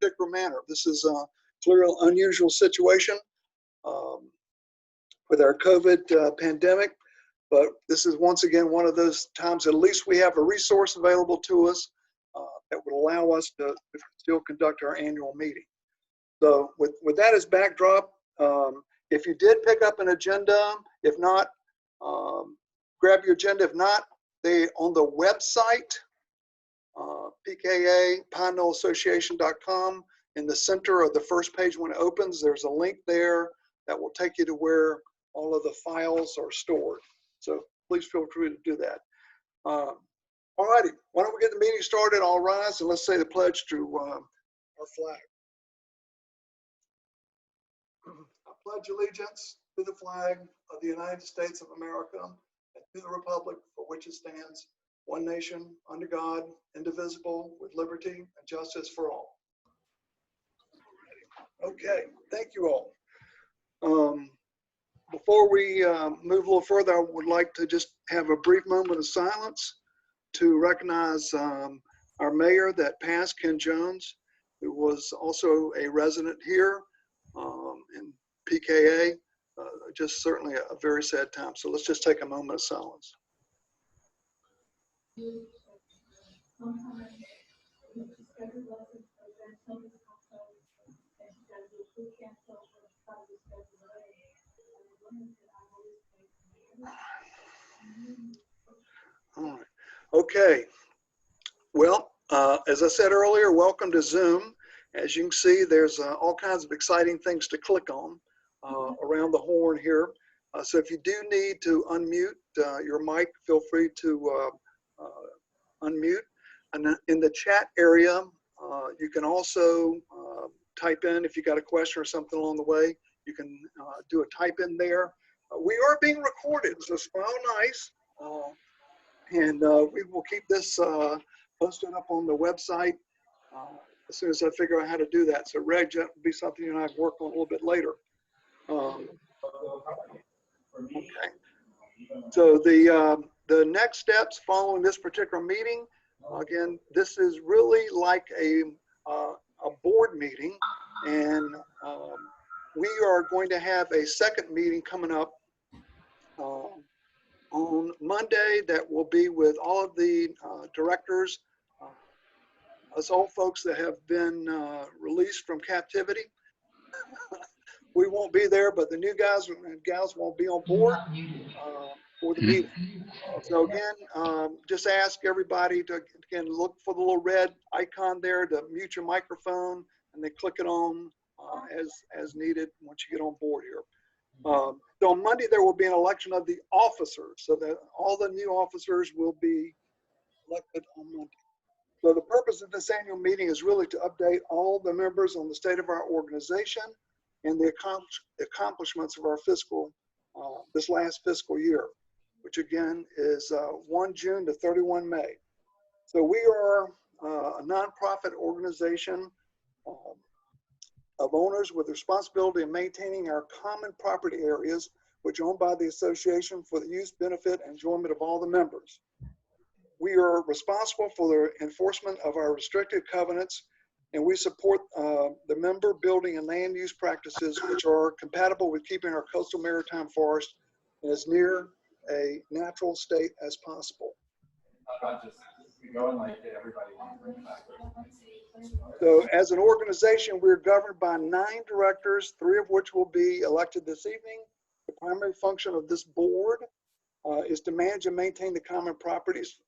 particular manner. This is a clearly unusual situation with our COVID pandemic, but this is once again one of those times at least we have a resource available to us that would allow us to still conduct our annual meeting. So with that as backdrop, if you did pick up an agenda, if not, grab your agenda. If not, they on the website, PKA, PineKnollAssociation.com, in the center of the first page when it opens, there's a link there that will take you to where all of the files are stored. So please feel free to do that. All righty, why don't we get the meeting started? I'll rise and let's say the pledge to our flag. I pledge allegiance to the flag of the United States of America and to the republic for which it stands, one nation, under God, indivisible, with liberty and justice for all. Okay, thank you all. Before we move a little further, I would like to just have a brief moment of silence to recognize our mayor that passed, Ken Jones, who was also a resident here in PKA. Just certainly a very sad time. So let's just take a moment of silence. All right. Okay. Well, as I said earlier, welcome to Zoom. As you can see, there's all kinds of exciting things to click on around the horn here. So if you do need to unmute your mic, feel free to unmute. And in the chat area, you can also type in if you got a question or something along the way. You can do a type in there. We are being recorded, so smile nice. And we will keep this posted up on the website as soon as I figure out how to do that. So Reg, that will be something you and I work on a little bit later. Okay. So the next steps following this particular meeting, again, this is really like a board meeting, and we are going to have a second meeting coming up on Monday that will be with all of the directors, us old folks that have been released from captivity. We won't be there, but the new guys and gals won't be on board for the meeting. So again, just ask everybody to, again, look for the little red icon there to mute your microphone, and then click it on as needed once you get on board here. So on Monday, there will be an election of the officers, so that all the new officers will be elected on Monday. So the purpose of this annual meeting is really to update all the members on the state of our organization and the accomplishments of our this last fiscal year, which again is 1 June to 31 May. So we are a nonprofit organization of owners with responsibility in maintaining our common property areas, which are owned by the association for the use, benefit, and enjoyment of all the members. We are responsible for the enforcement of our restricted covenants, and we support the member building and land use practices which are compatible with keeping our coastal maritime forest as near a natural state as possible. So as an organization, we're governed by 9 directors, 3 of which will be elected this evening. The primary function of this board is to manage and maintain the common properties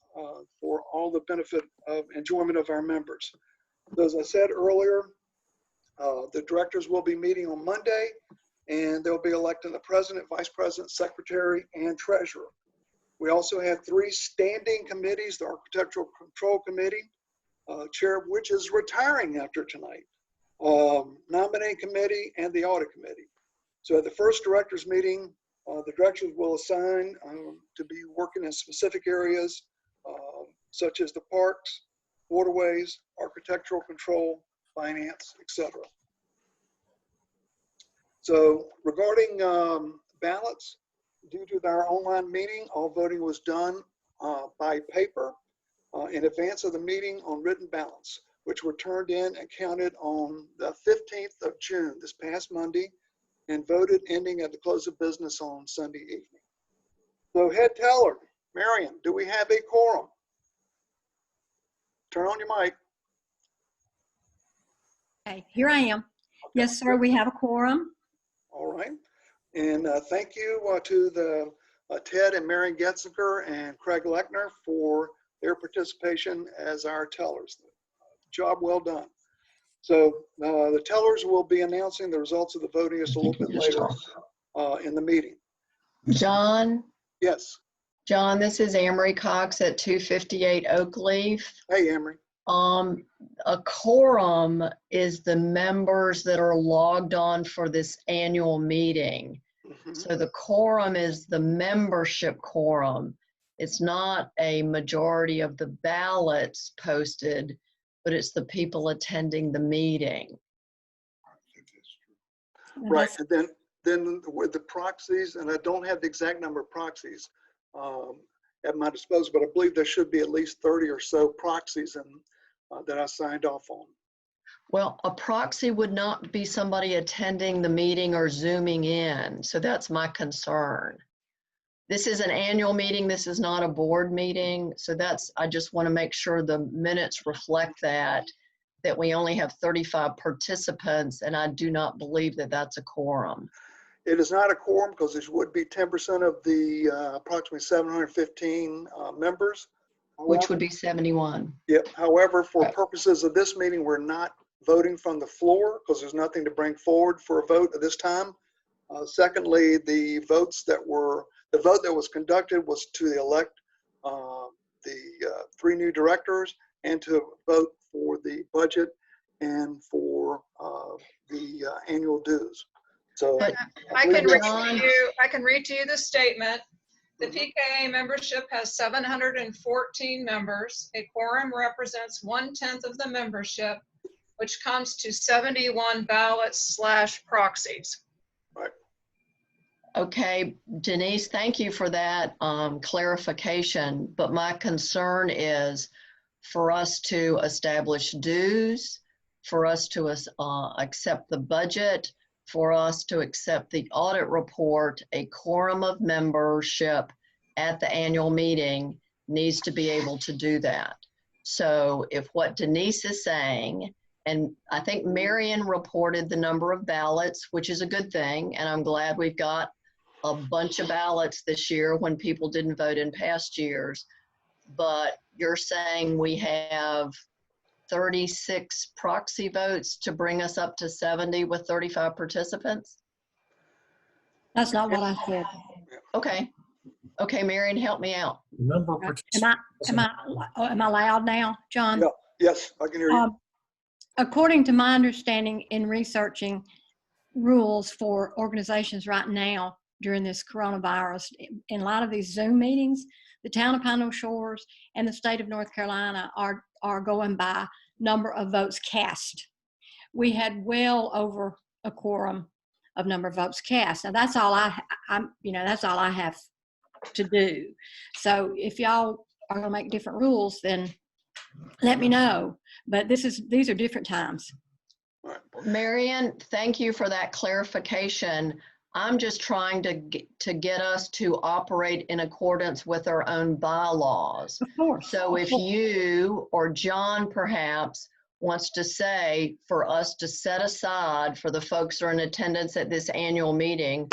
for all the benefit of enjoyment of our members. So as I said earlier, the directors will be meeting on Monday, and they'll be electing the president, vice president, secretary, and treasurer. We also have 3 standing committees: the Architectural Control Committee, chair of which is retiring after tonight, nominating committee, and the audit committee. So at the first directors meeting, the directors will assign to be working in specific areas such as the parks, waterways, architectural control, finance, etc. So regarding ballots, due to our online meeting, all voting was done by paper in advance of the meeting on written ballots. which were turned in and counted on the 15th of June, this past Monday, and voted ending at the close of business on Sunday evening. So head teller, Marion, do we have a quorum? Turn on your mic. Okay, here I am. Yes, sir, we have a quorum. All right. And thank you to the Ted and Marion Getzinger and Craig Lechner for their participation as our tellers. Job well done. So the tellers will be announcing the results of the voting just a little bit later in the meeting. John? Yes. John, this is Amory Cox at 258 Oakleaf. Hey, Amory. A quorum is the members that are logged on for this annual meeting. Mm-hmm. So the quorum is the membership quorum. It's not a majority of the ballots posted, but it's the people attending the meeting. Right, and then with the proxies, and I don't have the exact number of proxies at my disposal, but I believe there should be at least 30 or so proxies that I signed off on. Well, a proxy would not be somebody attending the meeting or zooming in, so that's my concern. This is an annual meeting, this is not a board meeting, so I just want to make sure the minutes reflect that we only have 35 participants, and I do not believe that that's a quorum. It is not a quorum because it would be 10% of the approximately 715 members. Which would be 71. Yep. However, for purposes of this meeting, we're not voting from the floor because there's nothing to bring forward for a vote at this time. Secondly, the vote that was conducted was to elect the 3 new directors and to vote for the budget and for the annual dues. So I can read to you the statement. The PKA membership has 714 members. A quorum represents 1/10 of the membership, which comes to 71 ballots / proxies. Right. Okay, Denise, thank you for that clarification. But my concern is for us to establish dues, for us to accept the budget, for us to accept the audit report, a quorum of membership at the annual meeting needs to be able to do that. So if what Denise is saying, and I think Marion reported the number of ballots, which is a good thing, and I'm glad we've got a bunch of ballots this year when people didn't vote in past years, but you're saying we have 36 proxy votes to bring us up to 70 with 35 participants? That's not what I said. Okay. Okay, Marion, help me out. Number of participants. Am I loud now, John? Yeah. Yes, I can hear you. According to my understanding in researching rules for organizations right now during this coronavirus, in a lot of these Zoom meetings, the town of Pine Shores and the state of North Carolina are going by number of votes cast. We had well over a quorum of number of votes cast. Now that's all that's all I have to do. So if y'all are gonna make different rules, then let me know. But these are different times. Marion, thank you for that clarification. I'm just trying to get us to operate in accordance with our own bylaws. Of course. So if you or John perhaps wants to say for us to set aside for the folks who are in attendance at this annual meeting,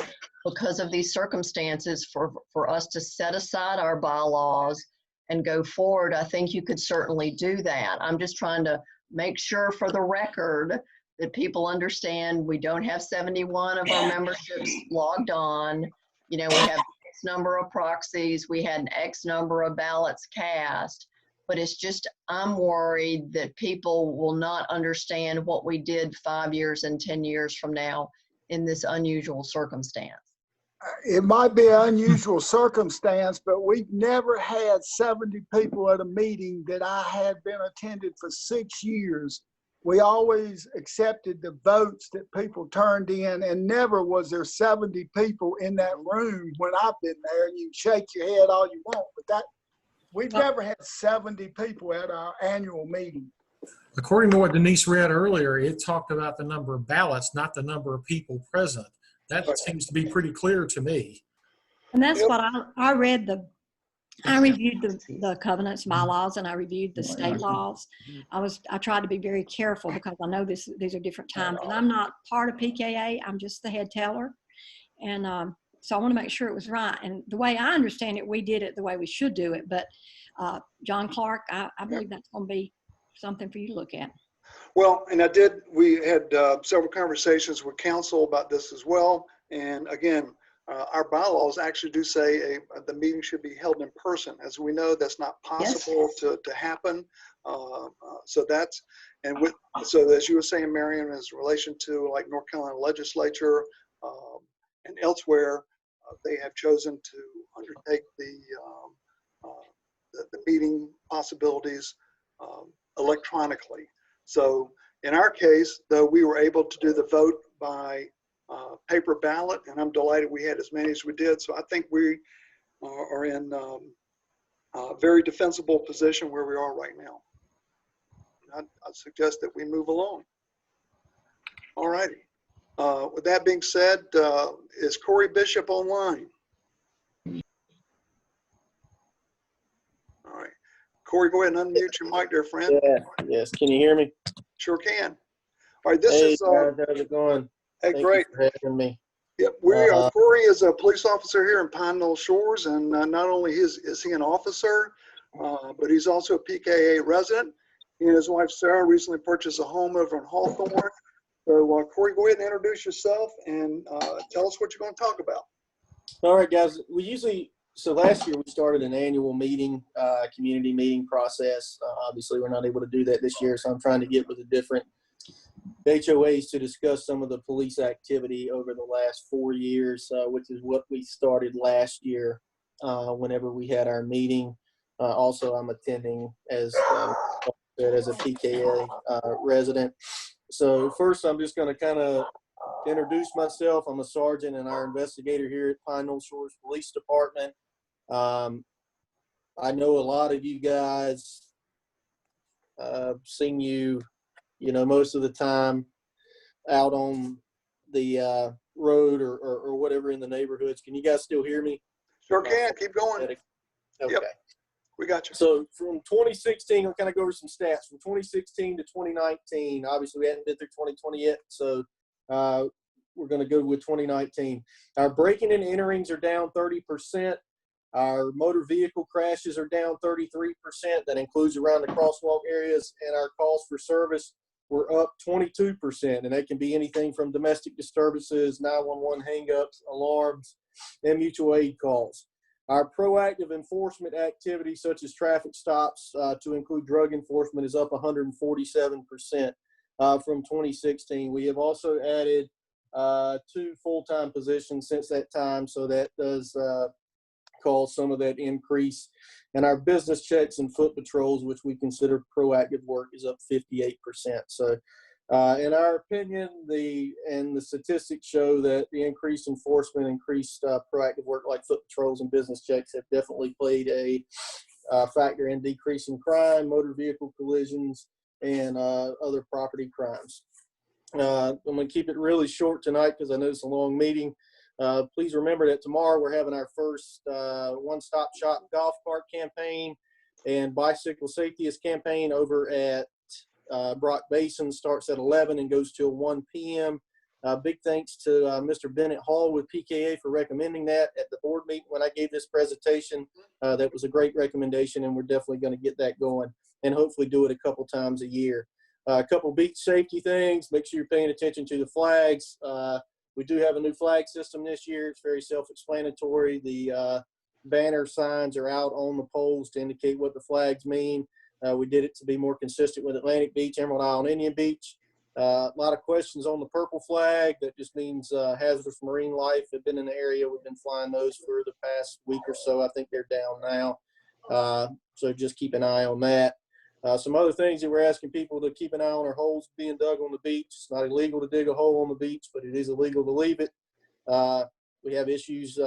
because of these circumstances, for us to set aside our bylaws and go forward, I think you could certainly do that. I'm just trying to make sure for the record that people understand we don't have 71 of our memberships logged on. You know, we have X number of proxies, we had an X number of ballots cast, but it's just, I'm worried that people will not understand what we did 5 years and 10 years from now in this unusual circumstance. It might be an unusual circumstance, but we've never had 70 people at a meeting that I had been attended for 6 years. We always accepted the votes that people turned in, and never was there 70 people in that room when I've been there. And you shake your head all you want, but we've never had 70 people at our annual meeting. According to what Denise read earlier, it talked about the number of ballots, not the number of people present. That seems to be pretty clear to me. And that's Yep. what I read I reviewed the covenants, bylaws, and I reviewed the state laws. I tried to be very careful because I know these are different times, and I'm not part of PKA. I'm just the head teller, and so I want to make sure it was right. And the way I understand it, we did it the way we should do it. But John Clark, I believe that's going to be something for you to look at. Well, and we had several conversations with council about this as well. And again, our bylaws actually do say the meeting should be held in person. As we know, that's not possible to happen. So that's, so as you were saying, Marion, as relation to like North Carolina legislature and elsewhere, they have chosen to undertake the meeting possibilities electronically. So in our case, though, we were able to do the vote by paper ballot, and I'm delighted we had as many as we did. So I think we are in a very defensible position where we are right now. I suggest that we move along. All righty. With that being said, is Corey Bishop online? All right. Corey, go ahead and unmute your mic there, friend. Yeah, yes. Can you hear me? Sure can. All right, this Hey, is guys, how's it going? hey, Thank great. you for having me. Yep, Corey is a police officer here in Pine Knoll Shores, and not only is he an officer, but he's also a PKA resident. He and his wife Sarah recently purchased a home over in Hawthorne. So Corey, go ahead and introduce yourself and tell us what you're going to talk about. All right, guys. So last year we started an annual meeting, community meeting process. Obviously, we're not able to do that this year, so I'm trying to get with the different HOAs to discuss some of the police activity over the last 4 years, which is what we started last year whenever we had our meeting. Also, I'm attending as a PKA resident. So first, I'm just going to kind of introduce myself. I'm a sergeant and our investigator here at Pine Knoll Shores Police Department. I know a lot of you guys. Seen you, most of the time out on the road or whatever in the neighborhoods. Can you guys still hear me? Sure can. Keep going. Okay. Yep. We got you. So from 2016, I'll kind of go over some stats. From 2016 to 2019, obviously we haven't been through 2020 yet, so we're going to go with 2019. Our breaking and enterings are down 30%. Our motor vehicle crashes are down 33%. That includes around the crosswalk areas. And our calls for service were up 22%. And that can be anything from domestic disturbances, 911 hang-ups, alarms, and mutual aid calls. Our proactive enforcement activity, such as traffic stops to include drug enforcement, is up 147% from 2016. We have also added 2 full-time positions since that time, so that does cause some of that increase. And our business checks and foot patrols, which we consider proactive work, is up 58%. So in our opinion, the statistics show that the increased enforcement, increased proactive work like foot patrols and business checks have definitely played a factor in decreasing crime, motor vehicle collisions, and other property crimes. I'm going to keep it really short tonight because I know it's a long meeting. Please remember that tomorrow we're having our first one-stop shop golf cart campaign and bicycle safetyist campaign over at Brock Basin. Starts at 11 and goes till 1 p.m. Big thanks to Mr. Bennett Hall with PKA for recommending that at the board meeting when I gave this presentation. That was a great recommendation, and we're definitely going to get that going and hopefully do it a couple times a year. A couple beach safety things. Make sure you're paying attention to the flags. We do have a new flag system this year. It's very self-explanatory. The banner signs are out on the poles to indicate what the flags mean. We did it to be more consistent with Atlantic Beach, Emerald Isle, and Indian Beach. A lot of questions on the purple flag. That just means hazardous marine life have been in the area. We've been flying those for the past week or so. I think they're down now. So just keep an eye on that. Some other things that we're asking people to keep an eye on are holes being dug on the beach. It's not illegal to dig a hole on the beach, but it is illegal to leave it. We have issues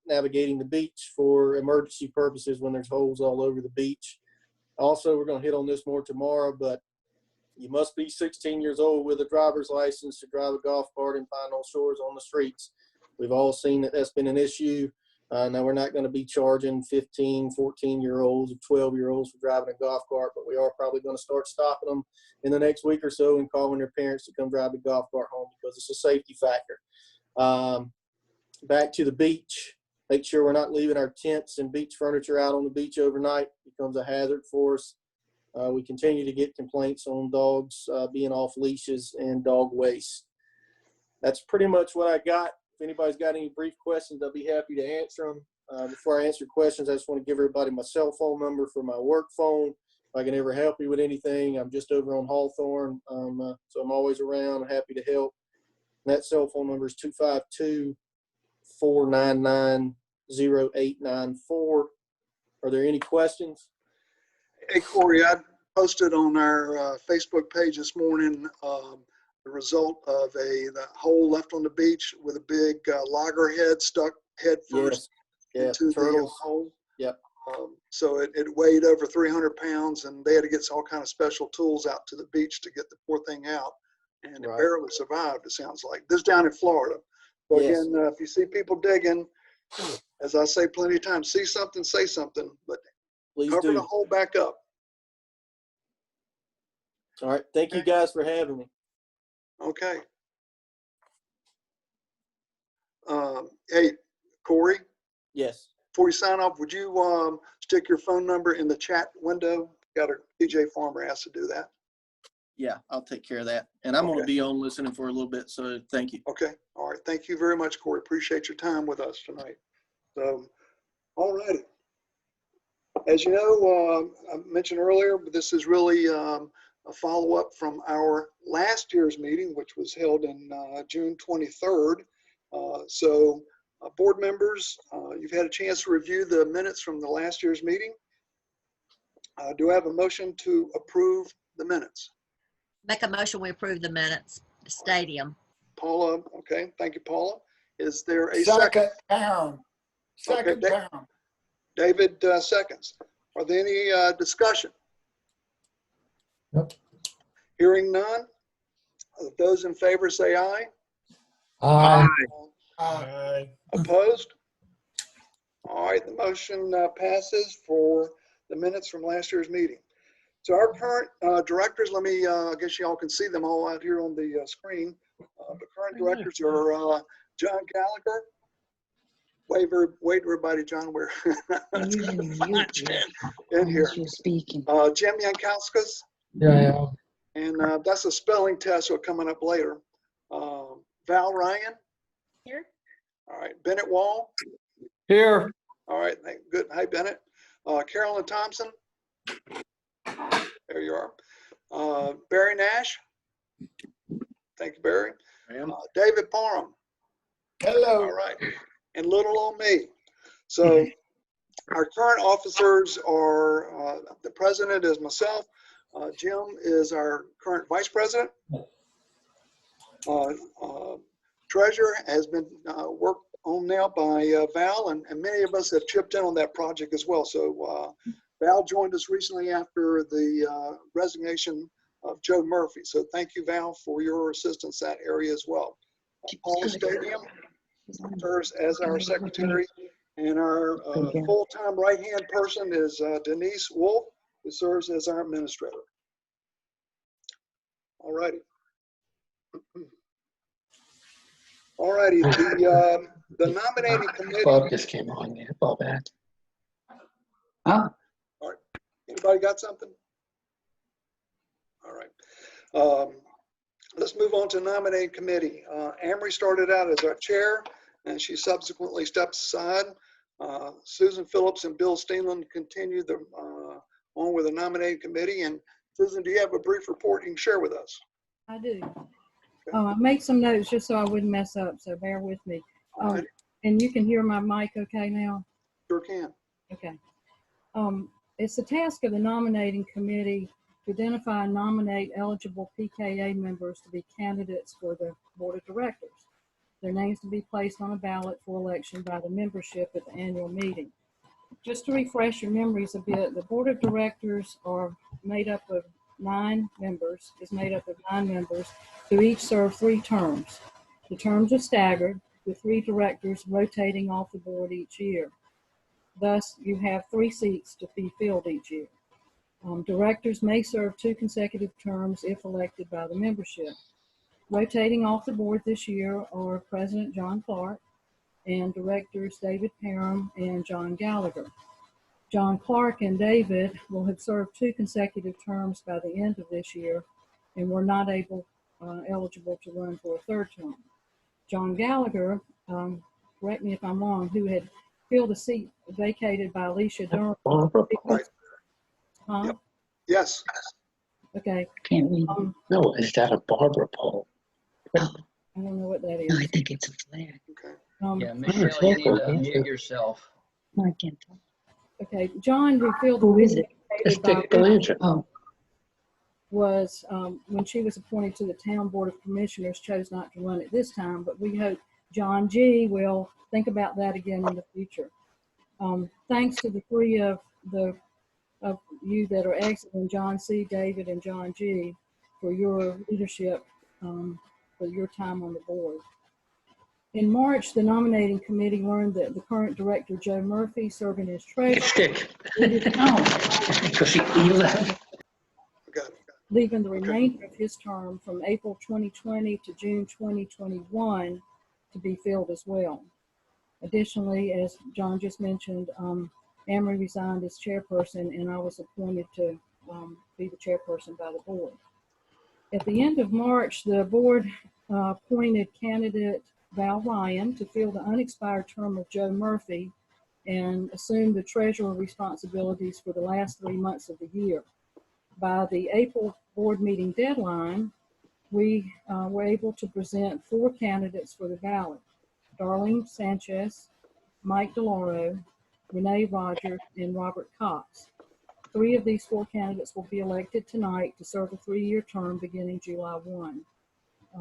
navigating the beach for emergency purposes when there's holes all over the beach. Also, we're going to hit on this more tomorrow, but You must be 16 years old with a driver's license to drive a golf cart in Pine Knoll Shores on the streets. We've all seen that that's been an issue. Now, we're not going to be charging 15, 14-year-olds or 12-year-olds for driving a golf cart, but we are probably going to start stopping them in the next week or so and calling their parents to come drive the golf cart home because it's a safety factor. Back to the beach. Make sure we're not leaving our tents and beach furniture out on the beach overnight. It becomes a hazard for us. We continue to get complaints on dogs being off leashes and dog waste. That's pretty much what I got. If anybody's got any brief questions, I'll be happy to answer them. Before I answer questions, I just want to give everybody my cell phone number for my work phone. If I can ever help you with anything, I'm just over on Hawthorne, so I'm always around, happy to help. And that cell phone number is 252-499-0894. Are there any questions? Hey, Corey, I posted on our Facebook page this morning the result of the hole left on the beach with a big loggerhead stuck head first into the hole. Yep. So it weighed over 300 pounds, and they had to get all kind of special tools out to the beach to get the poor thing out. And it barely survived, it sounds like. This down in Florida. So again, if you see people digging, as I say plenty of times, see something, say something, but please cover the hole back up. All right. Thank you guys for having me. Okay. Hey, Corey? Yes. Before you sign off, would you stick your phone number in the chat window? Got a DJ Farmer asked to do that. Yeah, I'll take care of that. And I'm going to be on listening for a little bit, so thank you. Okay. All right. Thank you very much, Corey. Appreciate your time with us tonight. So, all righty. As you know, I mentioned earlier, but this is really a follow-up from our last year's meeting, which was held in June 23rd. Board members, you've had a chance to review the minutes from the last year's meeting. Do I have a motion to approve the minutes? Make a motion, we approve the minutes, the stadium. Paula, okay, thank you, Paula. Is there a second? Second down. David seconds. Are there any discussion? Nope. Hearing none. Those in favor say aye. Aye. Aye. Opposed? All right, the motion passes for the minutes from last year's meeting. So our current directors, let me, I guess y'all can see them all out here on the screen. The current directors are John Gallagher. Wave to everybody, John. We're in here. You're speaking. Jim Yankauskas. Yeah. And that's a spelling test so coming up later. Val Ryan. Here. All right. Bennett Wall. Here. All right. Good. Hi, Bennett. Carolyn Thompson. There you are. Barry Nash. Thank you, Barry. David Parham. Hello. All right. And little old me. So our current officers are, the president is myself. Jim is our current vice president. Treasurer has been worked on now by Val, and many of us have chipped in on that project as well. So Val joined us recently after the resignation of Joe Murphy. So thank you, Val, for your assistance in that area as well. Paula Stadium serves as our secretary, and our full-time right-hand person is Denise Wolf, who serves as our administrator. All righty. All righty, the nominating committee. Bob just came on there, Bob back. Oh. All right, anybody got something? All right. Let's move on to nominating committee. Amory started out as our chair, and she subsequently stepped aside. Susan Phillips and Bill Steenland continued on with the nominating committee. And Susan, do you have a brief report you can share with us? I do. I made some notes just so I wouldn't mess up, so bear with me. Right. And you can hear my mic okay now? Sure can. Okay. It's the task of the nominating committee to identify and nominate eligible PKA members to be candidates for the board of directors. Their names to be placed on a ballot for election by the membership at the annual meeting. Just to refresh your memories a bit, the board of directors are made up of is made up of 9 members who each serve 3 terms. The terms are staggered, with 3 directors rotating off the board each year. Thus, you have 3 seats to be filled each year. Directors may serve 2 consecutive terms if elected by the membership. Rotating off the board this year are President John Clark and directors David Parham and John Gallagher. John Clark and David will have served 2 consecutive terms by the end of this year and were not eligible to run for a 3rd term. John Gallagher, correct me if I'm wrong, who had filled a seat vacated by Alicia Durham. Right. Huh? Yep. Yes. Okay. Can't read. No, is that a Barbara pole? I don't know what that is. No, I think it's a flag. Okay. Yeah, Michelle, you need to unmute yourself. No, I can't tell. Okay, John, who filled Who is it? vacated by It's Belanger. Oh, was, when she was appointed to the Town Board of Commissioners, chose not to run it this time, but we hope John G. will think about that again in the future. Thanks to the 3 of you that are exiting, John C., David, and John G., for your leadership, for your time on the board. In March, the nominating committee learned that the current director, Joe Murphy, serving as treasurer, stick. No, because you left. leaving the remainder of his term from April 2020 to June 2021 to be filled as well. Additionally, as John just mentioned, Amory resigned as chairperson, and I was appointed to be the chairperson by the board. At the end of March, the board appointed candidate Val Ryan to fill the unexpired term of Joe Murphy and assume the treasurer responsibilities for the last 3 months of the year. By the April board meeting deadline, we were able to present 4 candidates for the ballot: Darlene Sanchez, Mike DeLauro, Renee Rogers, and Robert Cox. 3 of these 4 candidates will be elected tonight to serve a 3-year term beginning July 1.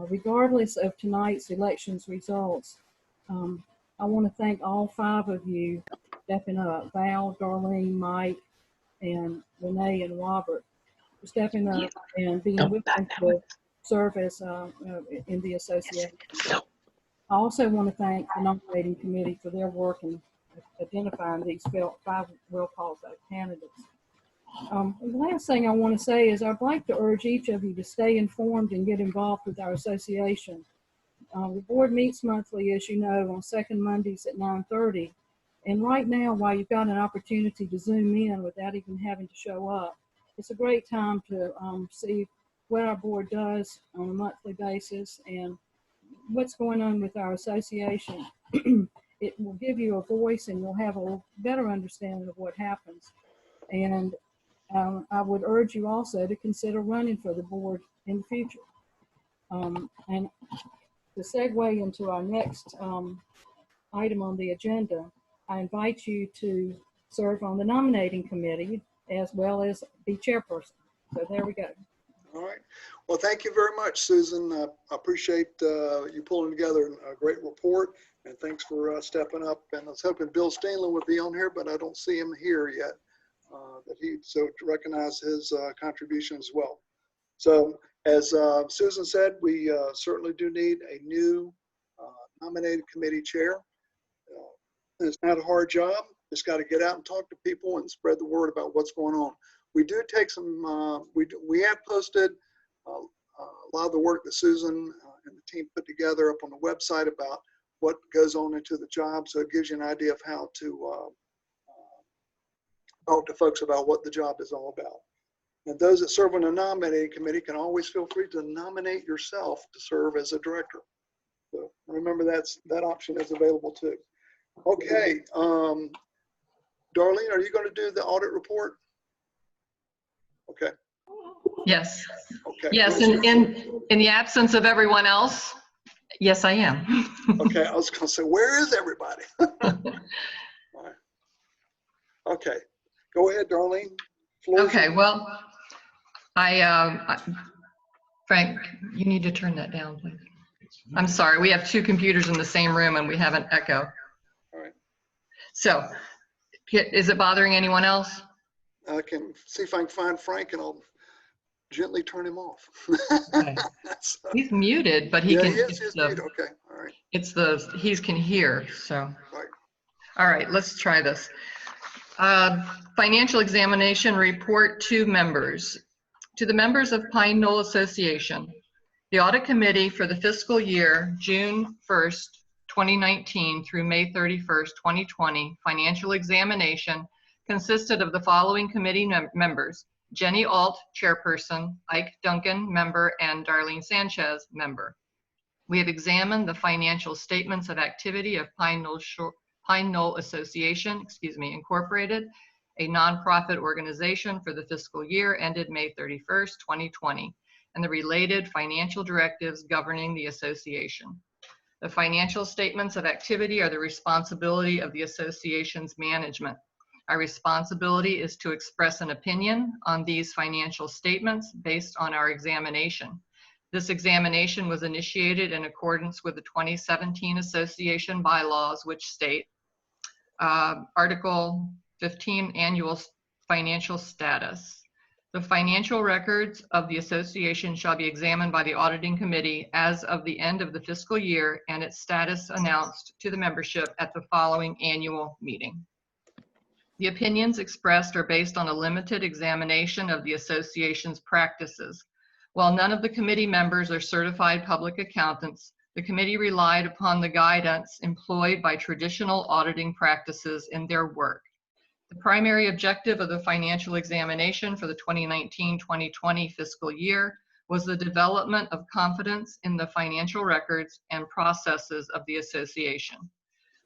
Regardless of tonight's elections results, I want to thank all 5 of you stepping up: Val, Darlene, Mike, and Renee and Robert, for stepping up and being willing to serve as in the association. I also want to thank the nominating committee for their work in identifying these 5 well-qualified candidates. The last thing I want to say is I'd like to urge each of you to stay informed and get involved with our association. The board meets monthly, as you know, on second Mondays at 9:30. And right now, while you've got an opportunity to Zoom in without even having to show up, it's a great time to see what our board does on a monthly basis and what's going on with our association. It will give you a voice and you'll have a better understanding of what happens. And I would urge you also to consider running for the board in the future. And to segue into our next item on the agenda, I invite you to serve on the nominating committee as well as be chairperson. So there we go. All right. Well, thank you very much, Susan. I appreciate you pulling together a great report, and thanks for stepping up. And I was hoping Bill Steenland would be on here, but I don't see him here yet. So to recognize his contribution as well. So as Susan said, we certainly do need a new nominated committee chair. It's not a hard job. Just got to get out and talk to people and spread the word about what's going on. We do take some, we have posted a lot of the work that Susan and the team put together up on the website about what goes on into the job. So it gives you an idea of how to talk to folks about what the job is all about. And those that serve on the nominating committee can always feel free to nominate yourself to serve as a director. So remember that option is available too. Okay, Darlene, are you going to do the audit report? Okay. Yes. Okay. Yes, and in the absence of everyone else, yes, I am. Okay, I was going to say, where is everybody? All right. Okay, go ahead, Darlene. Okay, well, Frank, you need to turn that down, please. I'm sorry, we have 2 computers in the same room and we have an echo. All right. So, is it bothering anyone else? I can see if I can find Frank and I'll gently turn him off. Okay. So, He's muted, but he yeah, can, he is. it's He's the, muted. Okay. All right. it's the, he can hear, so. Right. All right, let's try this. Financial examination report to members. To the members of Pine Knoll Association, the audit committee for the fiscal year, June 1st, 2019 through May 31st, 2020, financial examination consisted of the following committee members: Jenny Alt, chairperson, Ike Duncan, member, and Darlene Sanchez, member. We have examined the financial statements of activity of Pine Knoll Association, Incorporated, a nonprofit organization for the fiscal year ended May 31st, 2020, and the related financial directives governing the association. The financial statements of activity are the responsibility of the association's management. Our responsibility is to express an opinion on these financial statements based on our examination. This examination was initiated in accordance with the 2017 association bylaws, which state, Article 15, annual financial status. The financial records of the association shall be examined by the auditing committee as of the end of the fiscal year and its status announced to the membership at the following annual meeting. The opinions expressed are based on a limited examination of the association's practices. While none of the committee members are certified public accountants, the committee relied upon the guidance employed by traditional auditing practices in their work. The primary objective of the financial examination for the 2019-2020 fiscal year was the development of confidence in the financial records and processes of the association.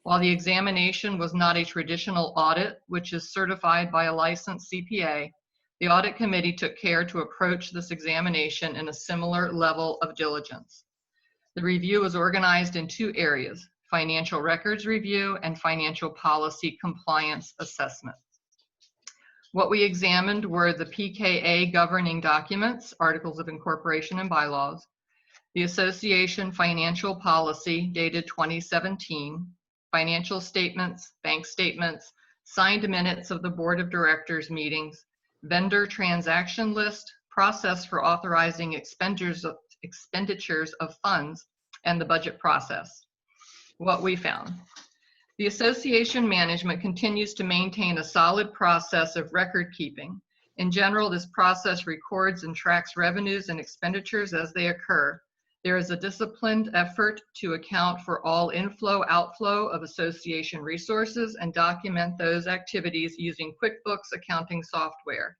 While the examination was not a traditional audit, which is certified by a licensed CPA, the audit committee took care to approach this examination in a similar level of diligence. The review was organized in two areas: financial records review and financial policy compliance assessment. What we examined were the PKA governing documents, articles of incorporation and bylaws, the association financial policy dated 2017, financial statements, bank statements, signed minutes of the board of directors meetings, vendor transaction list, process for authorizing expenditures of funds, and the budget process. What we found: the association management continues to maintain a solid process of record keeping. In general, this process records and tracks revenues and expenditures as they occur. There is a disciplined effort to account for all inflow, outflow of association resources and document those activities using QuickBooks accounting software.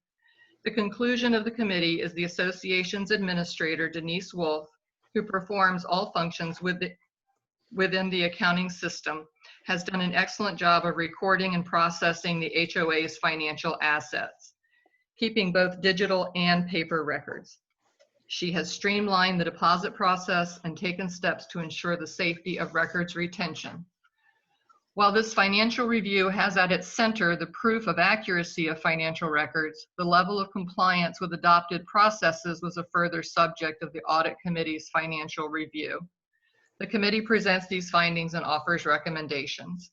The conclusion of the committee is the association's administrator, Denise Wolf, who performs all functions within the accounting system, has done an excellent job of recording and processing the HOA's financial assets, keeping both digital and paper records. She has streamlined the deposit process and taken steps to ensure the safety of records retention. While this financial review has at its center the proof of accuracy of financial records, the level of compliance with adopted processes was a further subject of the audit committee's financial review. The committee presents these findings and offers recommendations.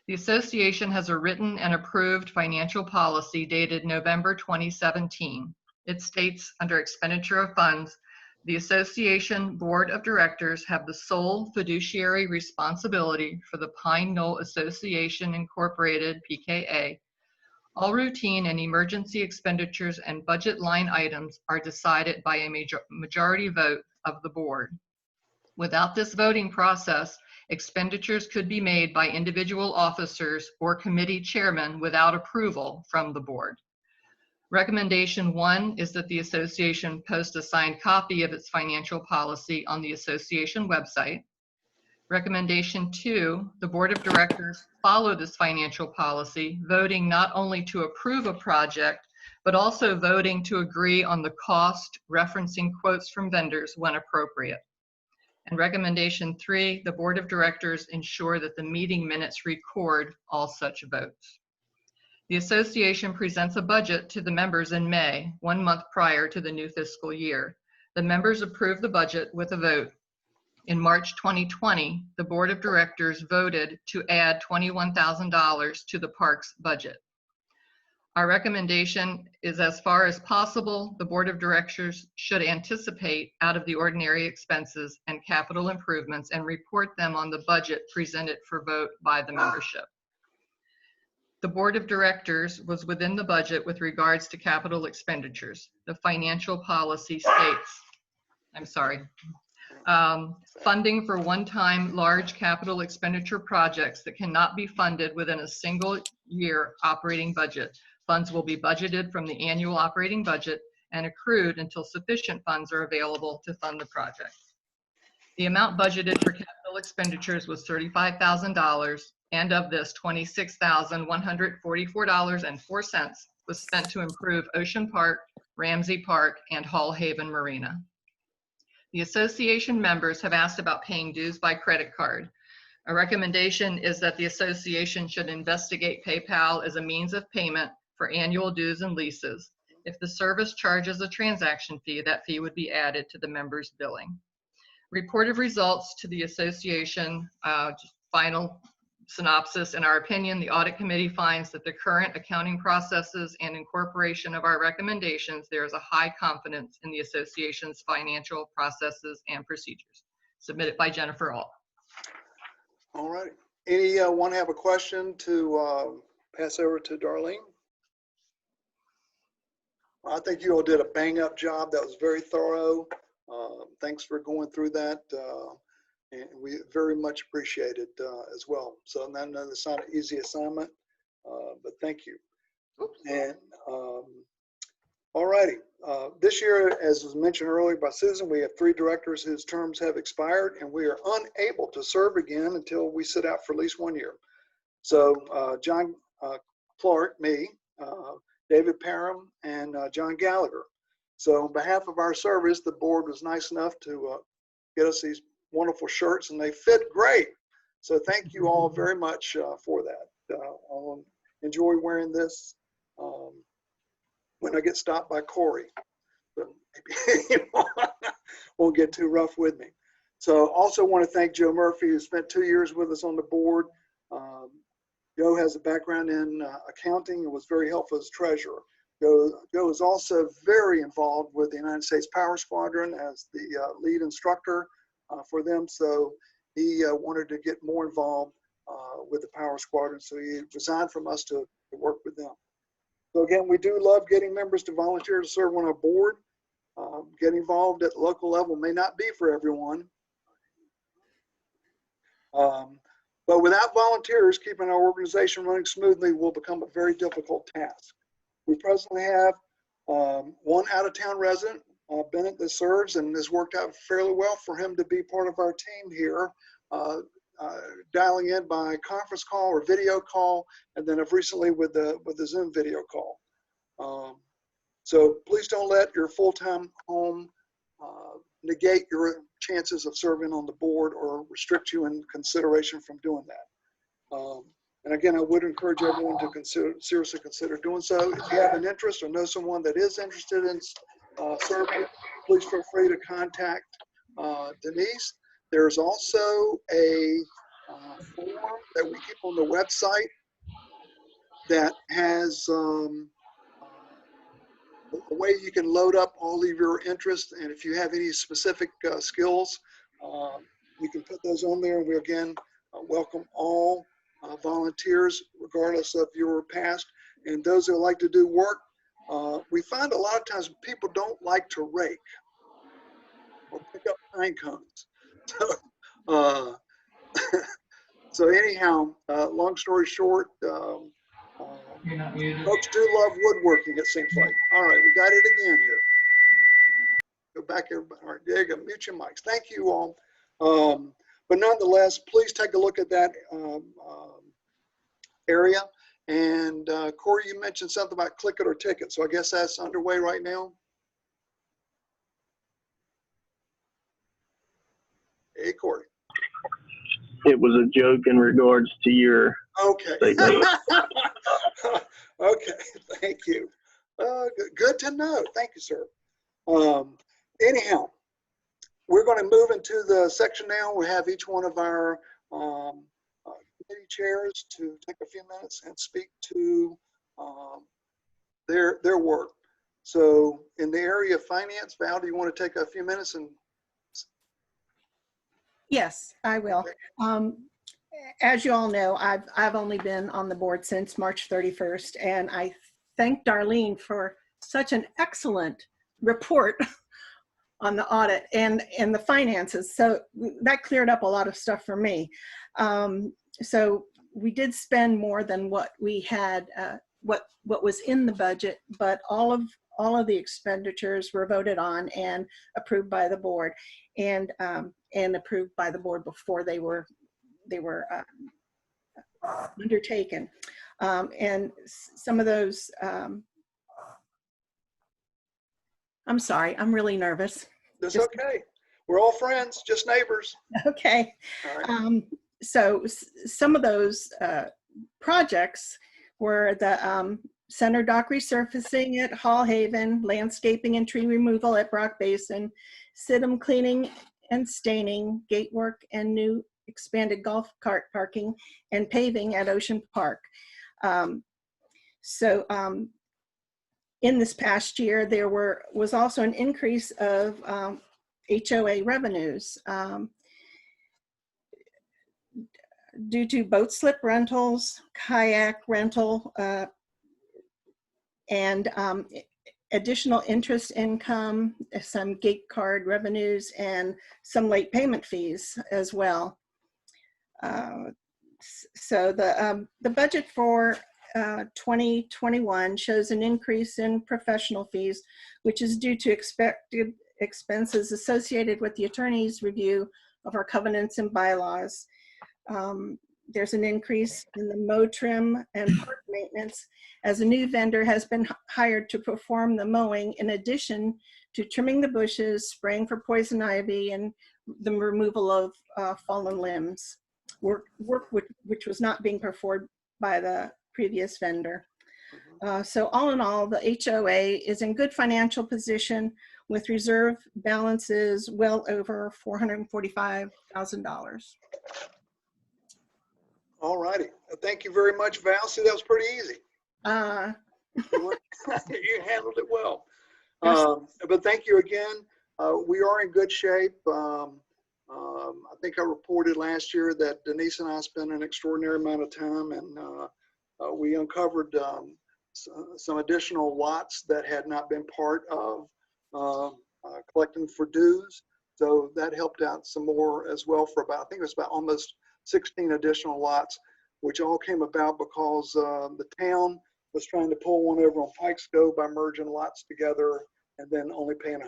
The association has a written and approved financial policy dated November 2017. It states, under expenditure of funds, the association board of directors have the sole fiduciary responsibility for the Pine Knoll Association Incorporated, PKA. All routine and emergency expenditures and budget line items are decided by a majority vote of the board. Without this voting process, expenditures could be made by individual officers or committee chairmen without approval from the board. Recommendation 1 is that the association post a signed copy of its financial policy on the association website. Recommendation 2, the board of directors follow this financial policy, voting not only to approve a project, but also voting to agree on the cost, referencing quotes from vendors when appropriate. And recommendation 3, the board of directors ensure that the meeting minutes record all such votes. The association presents a budget to the members in May, 1 month prior to the new fiscal year. The members approve the budget with a vote. In March 2020, the board of directors voted to add $21,000 to the parks budget. Our recommendation is, as far as possible, the Board of Directors should anticipate out of the ordinary expenses and capital improvements and report them on the budget presented for vote by the membership. The Board of Directors was within the budget with regards to capital expenditures. The financial policy states, funding for one-time large capital expenditure projects that cannot be funded within a single year operating budget. Funds will be budgeted from the annual operating budget and accrued until sufficient funds are available to fund the project. The amount budgeted for capital expenditures was $35,000, and of this, $26,144.04 was spent to improve Ocean Park, Ramsey Park, and Hall Haven Marina. The association members have asked about paying dues by credit card. A recommendation is that the association should investigate PayPal as a means of payment for annual dues and leases. If the service charges a transaction fee, that fee would be added to the members' billing. Report of results to the association, just final synopsis. In our opinion, the audit committee finds that the current accounting processes and incorporation of our recommendations, there is a high confidence in the association's financial processes and procedures. Submitted by Jennifer Alt. All right. Anyone have a question to pass over to Darlene? I think you all did a bang-up job. That was very thorough. Thanks for going through that. And we very much appreciate it as well. So I know it's not an easy assignment, but thank you. Oops. And all righty. This year, as was mentioned earlier by Susan, we have 3 directors whose terms have expired, and we are unable to serve again until we sit out for at least 1 year. So John Clark, me, David Parham, and John Gallagher. So on behalf of our service, the board was nice enough to get us these wonderful shirts, and they fit great. So thank you all very much for that. I'll enjoy wearing this when I get stopped by Corey. So maybe he won't get too rough with me. So also want to thank Joe Murphy, who spent 2 years with us on the board. Joe has a background in accounting and was very helpful as treasurer. Joe is also very involved with the United States Power Squadron as the lead instructor for them. So he wanted to get more involved with the Power Squadron. So he resigned from us to work with them. So again, we do love getting members to volunteer to serve on our board. Getting involved at the local level may not be for everyone. But without volunteers, keeping our organization running smoothly will become a very difficult task. We presently have 1 out-of-town resident, Bennett, that serves, and this worked out fairly well for him to be part of our team here, dialing in by conference call or video call, and then recently with the Zoom video call. So please don't let your full-time home negate your chances of serving on the board or restrict you in consideration from doing that. And again, I would encourage everyone to seriously consider doing so. If you have an interest or know someone that is interested in serving, please feel free to contact Denise. There's also a form that we keep on the website that has a way you can load up all of your interests, and if you have any specific skills, you can put those on there. And we again welcome all volunteers, regardless of your past, and those who like to do work. We find a lot of times people don't like to rake or pick up pine cones. So anyhow, long story short, folks do love woodworking, it seems like. All right, we got it again here. Go back, everybody. All right, there you go. Mute your mics. Thank you all. But nonetheless, please take a look at that area. And Corey, you mentioned something about click it or ticket. So I guess that's underway right now. Hey, Corey. It was a joke in regards to your statement. Okay, thank you. Good to know. Thank you, sir. Anyhow, we're going to move into the section now. We have each one of our committee chairs to take a few minutes and speak to their work. So in the area of finance, Val, do you want to take a few minutes and? Yes, I will. As you all know, I've only been on the board since March 31st, and I thank Darlene for such an excellent report on the audit and the finances. So that cleared up a lot of stuff for me. So we did spend more than what we had, what was in the budget, but all of the expenditures were voted on and approved by the board, and approved by the board before they were undertaken. And some of those, I'm sorry, I'm really nervous. That's okay. We're all friends, just neighbors. Okay. All right. So some of those projects were the center dock resurfacing at Hall Haven, landscaping and tree removal at Brock Basin, Sidham cleaning and staining, gate work and new expanded golf cart parking, and paving at Ocean Park. In this past year, there was also an increase of HOA revenues due to boat slip rentals, kayak rental, and additional interest income, some gate card revenues, and some late payment fees as well. So the budget for 2021 shows an increase in professional fees, which is due to expected expenses associated with the attorney's review of our covenants and bylaws. There's an increase in the mow, trim, and park maintenance, as a new vendor has been hired to perform the mowing in addition to trimming the bushes, spraying for poison ivy, and the removal of fallen limbs. Work which was not being performed by the previous vendor. So all in all, the HOA is in good financial position with reserve balances well over $445,000. All righty. Thank you very much, Val. See, that was pretty easy. You handled it well. But thank you again. We are in good shape. I think I reported last year that Denise and I spent an extraordinary amount of time, and we uncovered some additional lots that had not been part of collecting for dues. So that helped out some more as well for about, I think it was about almost 16 additional lots, which all came about because the town was trying to pull one over on Pikes Cove by merging lots together and then only paying $100 a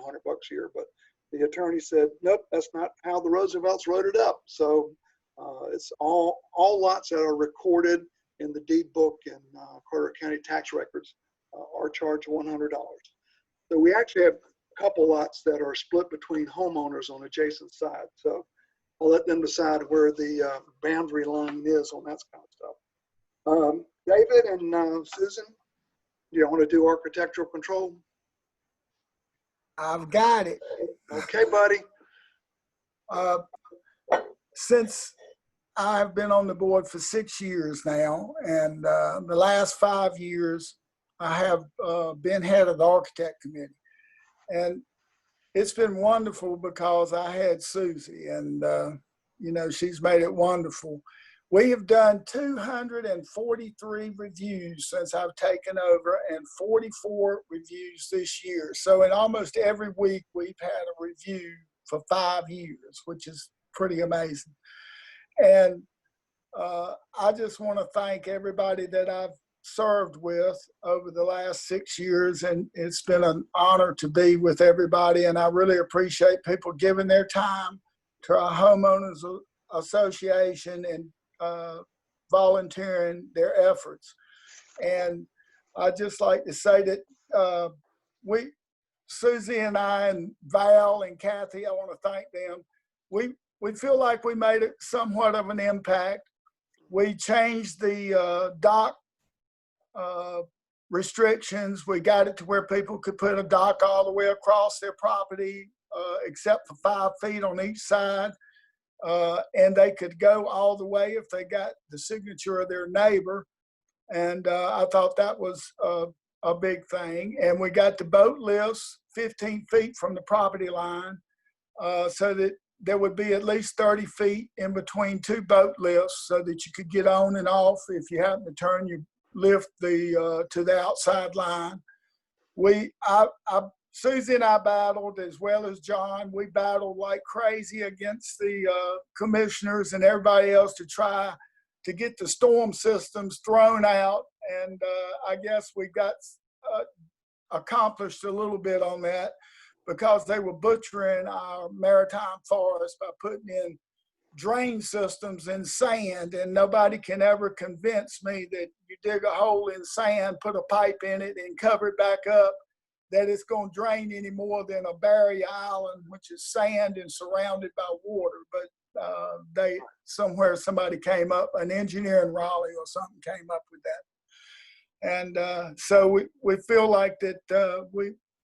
year. But the attorney said, nope, that's not how the Roosevelts wrote it up. So it's all lots that are recorded in the deed book and Carteret County tax records are charged $100. So we actually have a couple lots that are split between homeowners on adjacent sides. So I'll let them decide where the boundary line is on that kind of stuff. David and Susan, do you want to do architectural control? I've got it. Okay, buddy. Since I've been on the board for 6 years now, and the last 5 years, I have been head of the architect committee. And it's been wonderful because I had Susie, and you know, she's made it wonderful. We have done 243 reviews since I've taken over and 44 reviews this year. So in almost every week, we've had a review for 5 years, which is pretty amazing. And I just want to thank everybody that I've served with over the last 6 years, and it's been an honor to be with everybody, and I really appreciate people giving their time to our homeowners association and volunteering their efforts. And I'd just like to say that Susie and I and Val and Kathy, I want to thank them. We feel like we made it somewhat of an impact. We changed the dock restrictions. We got it to where people could put a dock all the way across their property, except for 5 feet on each side. And they could go all the way if they got the signature of their neighbor. And I thought that was a big thing. And we got the boat lifts 15 feet from the property line, so that there would be at least 30 feet in between two boat lifts so that you could get on and off if you happen to turn your lift to the outside line. Susie and I battled, as well as John. We battled like crazy against the commissioners and everybody else to try to get the storm systems thrown out. And I guess we got accomplished a little bit on that, because they were butchering our maritime forest by putting in drain systems in sand. And nobody can ever convince me that you dig a hole in sand, put a pipe in it, and cover it back up, that it's going to drain any more than a barrier island, which is sand and surrounded by water. But somebody came up, an engineer in Raleigh or something came up with that. And so we feel like that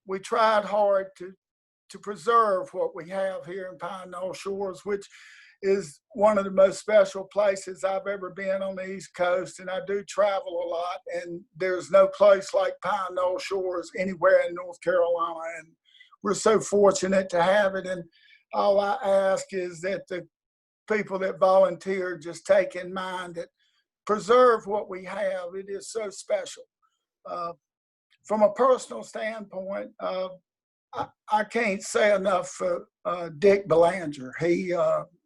we tried hard to preserve what we have here in Pine Knoll Shores, which is one of the most special places I've ever been on the East Coast. And I do travel a lot, and there's no place like Pine Knoll Shores anywhere in North Carolina. And we're so fortunate to have it. And all I ask is that the people that volunteer just take in mind that preserve what we have. It is so special. From a personal standpoint, I can't say enough for Dick Belanger. He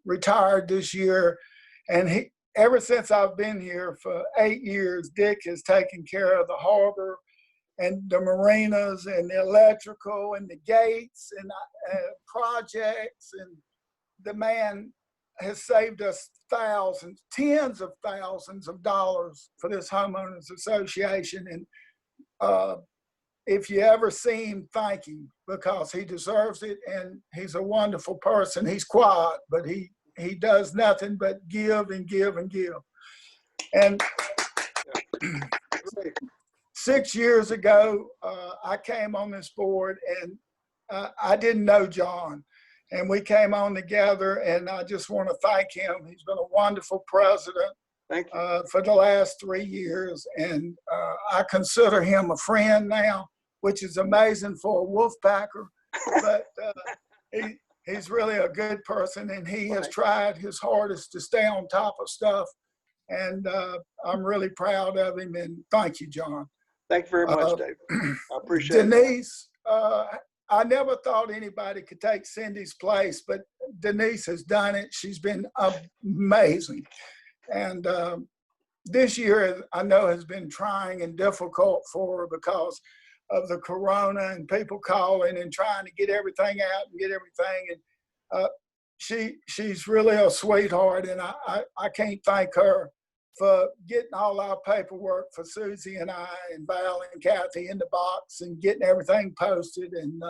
retired this year, and ever since I've been here for 8 years, Dick has taken care of the harbor and the marinas and the electrical and the gates and projects. And the man has saved us thousands, tens of thousands of dollars for this homeowners association. And if you ever see him, thank him, because he deserves it, and he's a wonderful person. He's quiet, but he does nothing but give and give and give. And 6 years ago, I came on this board, and I didn't know John. And we came on together, and I just want to thank him. He's been a wonderful president. Thank you. For the last 3 years. And I consider him a friend now, which is amazing for a wolf packer. But he's really a good person, and he has tried his hardest to stay on top of stuff. And I'm really proud of him. And thank you, John. Thank you very much, David. I appreciate it. Denise, I never thought anybody could take Cindy's place, but Denise has done it. She's been amazing. And this year, I know, has been trying and difficult for her because of the corona and people calling and trying to get everything out and get everything. And she's really a sweetheart, and I can't thank her for getting all our paperwork for Susie and I and Val and Kathy in the box and getting everything posted. And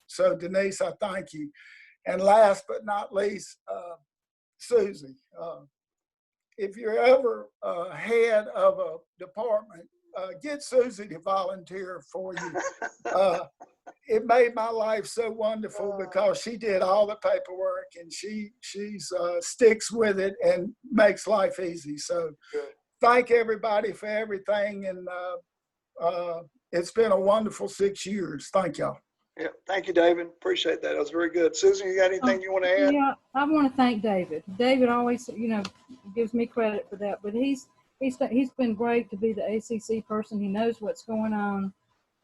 so, Denise, I thank you. And last but not least, Susie. If you're ever head of a department, get Susie to volunteer for you. It made my life so wonderful because she did all the paperwork, and she sticks with it and makes life easy. So thank everybody for everything. And it's been a wonderful 6 years. Thank y'all. Yeah, thank you, David. Appreciate that. That was very good. Susan, you got anything you want to add? Yeah, I want to thank David. David always, gives me credit for that, but he's been great to be the ACC person. He knows what's going on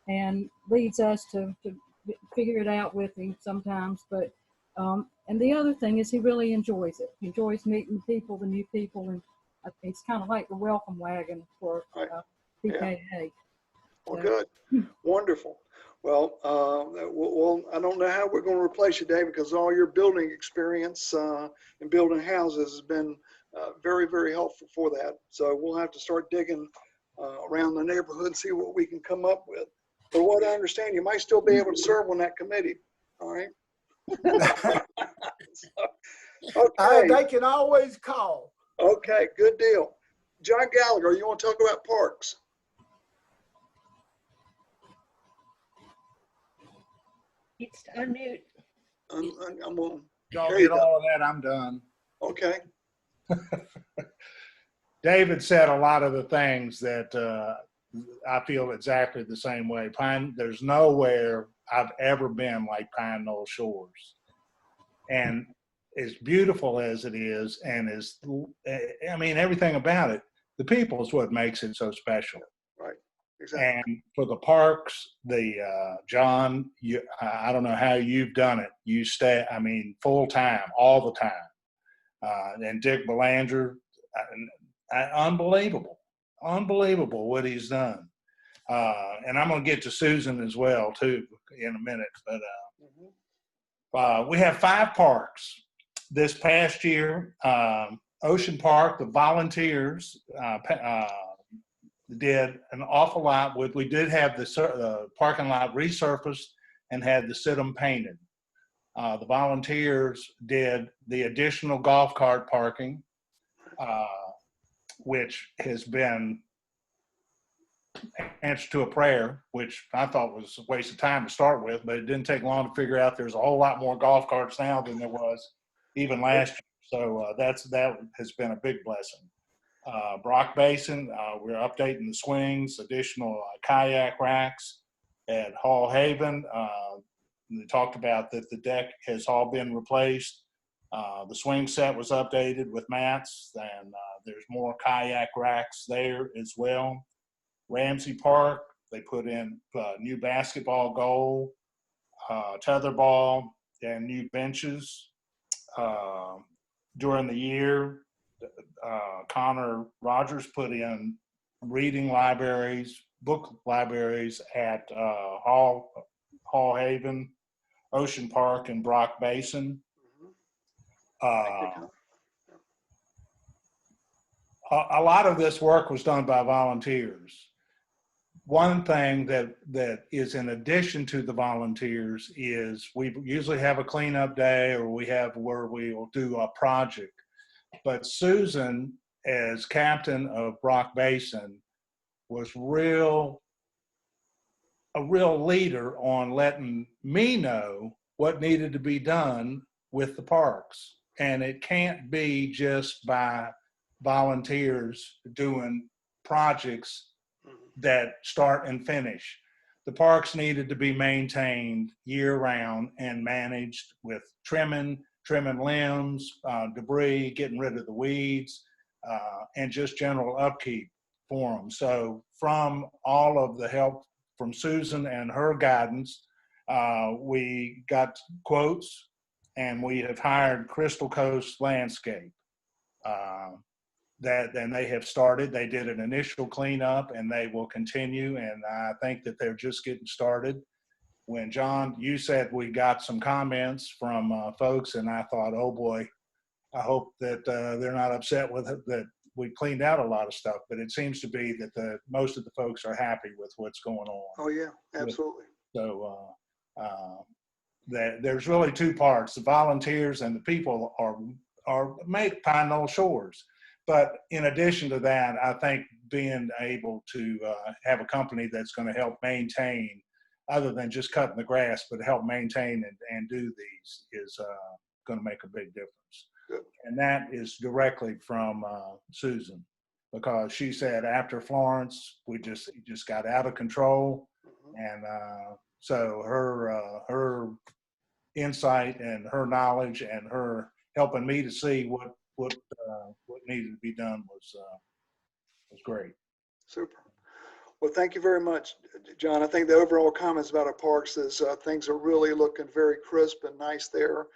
and leads us to figure it out with him sometimes. But and the other thing is he really enjoys it. He enjoys meeting people, the new people, and it's kind of like the welcome wagon for PKA. Yeah. Well, good. Wonderful. Well, I don't know how we're going to replace you, David, because all your building experience and building houses has been very, very helpful for that. So we'll have to start digging around the neighborhood and see what we can come up with. But what I understand, you might still be able to serve on that committee. All right. Okay. They can always call. Okay, good deal. John Gallagher, you want to talk about parks? It's unmute. I'm on. Y'all get all of that, I'm done. I feel exactly the same way. There's nowhere I've ever been like Pine Knoll Shores. And as beautiful as it is, and I mean, everything about it, the people is what makes it so special. Right. Exactly. And for the parks, John, I don't know how you've done it. You stay, I mean, full time, all the time. And Dick Belanger, unbelievable what he's done. And I'm going to get to Susan as well too in a minute. But we have 5 parks this past year. Ocean Park, the volunteers did an awful lot with. We did have the parking lot resurfaced and had the sit-em painted. The volunteers did the additional golf cart parking, which has been answer to a prayer, which I thought was a waste of time to start with, but it didn't take long to figure out there's a whole lot more golf carts now than there was even last year. So that has been a big blessing. Brock Basin, we're updating the swings, additional kayak racks at Hall Haven. They talked about that the deck has all been replaced. The swing set was updated with mats, and there's more kayak racks there as well. Ramsey Park, they put in new basketball goal, tetherball, and new benches. During the year, Connor Rogers put in reading libraries, book libraries at Hall Haven, Ocean Park, and Brock Basin. A lot of this work was done by volunteers. One thing that is in addition to the volunteers is we usually have a cleanup day, or we have where we will do a project. But Susan, as captain of Brock Basin, was a real leader on letting me know what needed to be done with the parks. And it can't be just by volunteers doing projects that start and finish. The parks needed to be maintained year round and managed with trimming limbs, debris, getting rid of the weeds, and just general upkeep for them. So from all of the help from Susan and her guidance, we got quotes, and we have hired Crystal Coast Landscape. Then they have started. They did an initial cleanup, and they will continue. And I think that they're just getting started. When John, you said we got some comments from folks, and I thought, oh boy, I hope that they're not upset with it, that we cleaned out a lot of stuff. But it seems to be that most of the folks are happy with what's going on. Oh yeah, absolutely. So there's really 2 parts: the volunteers and the people are make Pine Knoll Shores. But in addition to that, I think being able to have a company that's going to help maintain, other than just cutting the grass, but help maintain and do these is going to make a big difference. Good. And that is directly from Susan, because she said after Florence, it just got out of control. And so her insight and her knowledge and her helping me to see what needed to be done was great. Super. Well, thank you very much, John. I think the overall comments about our parks is things are really looking very crisp and nice there.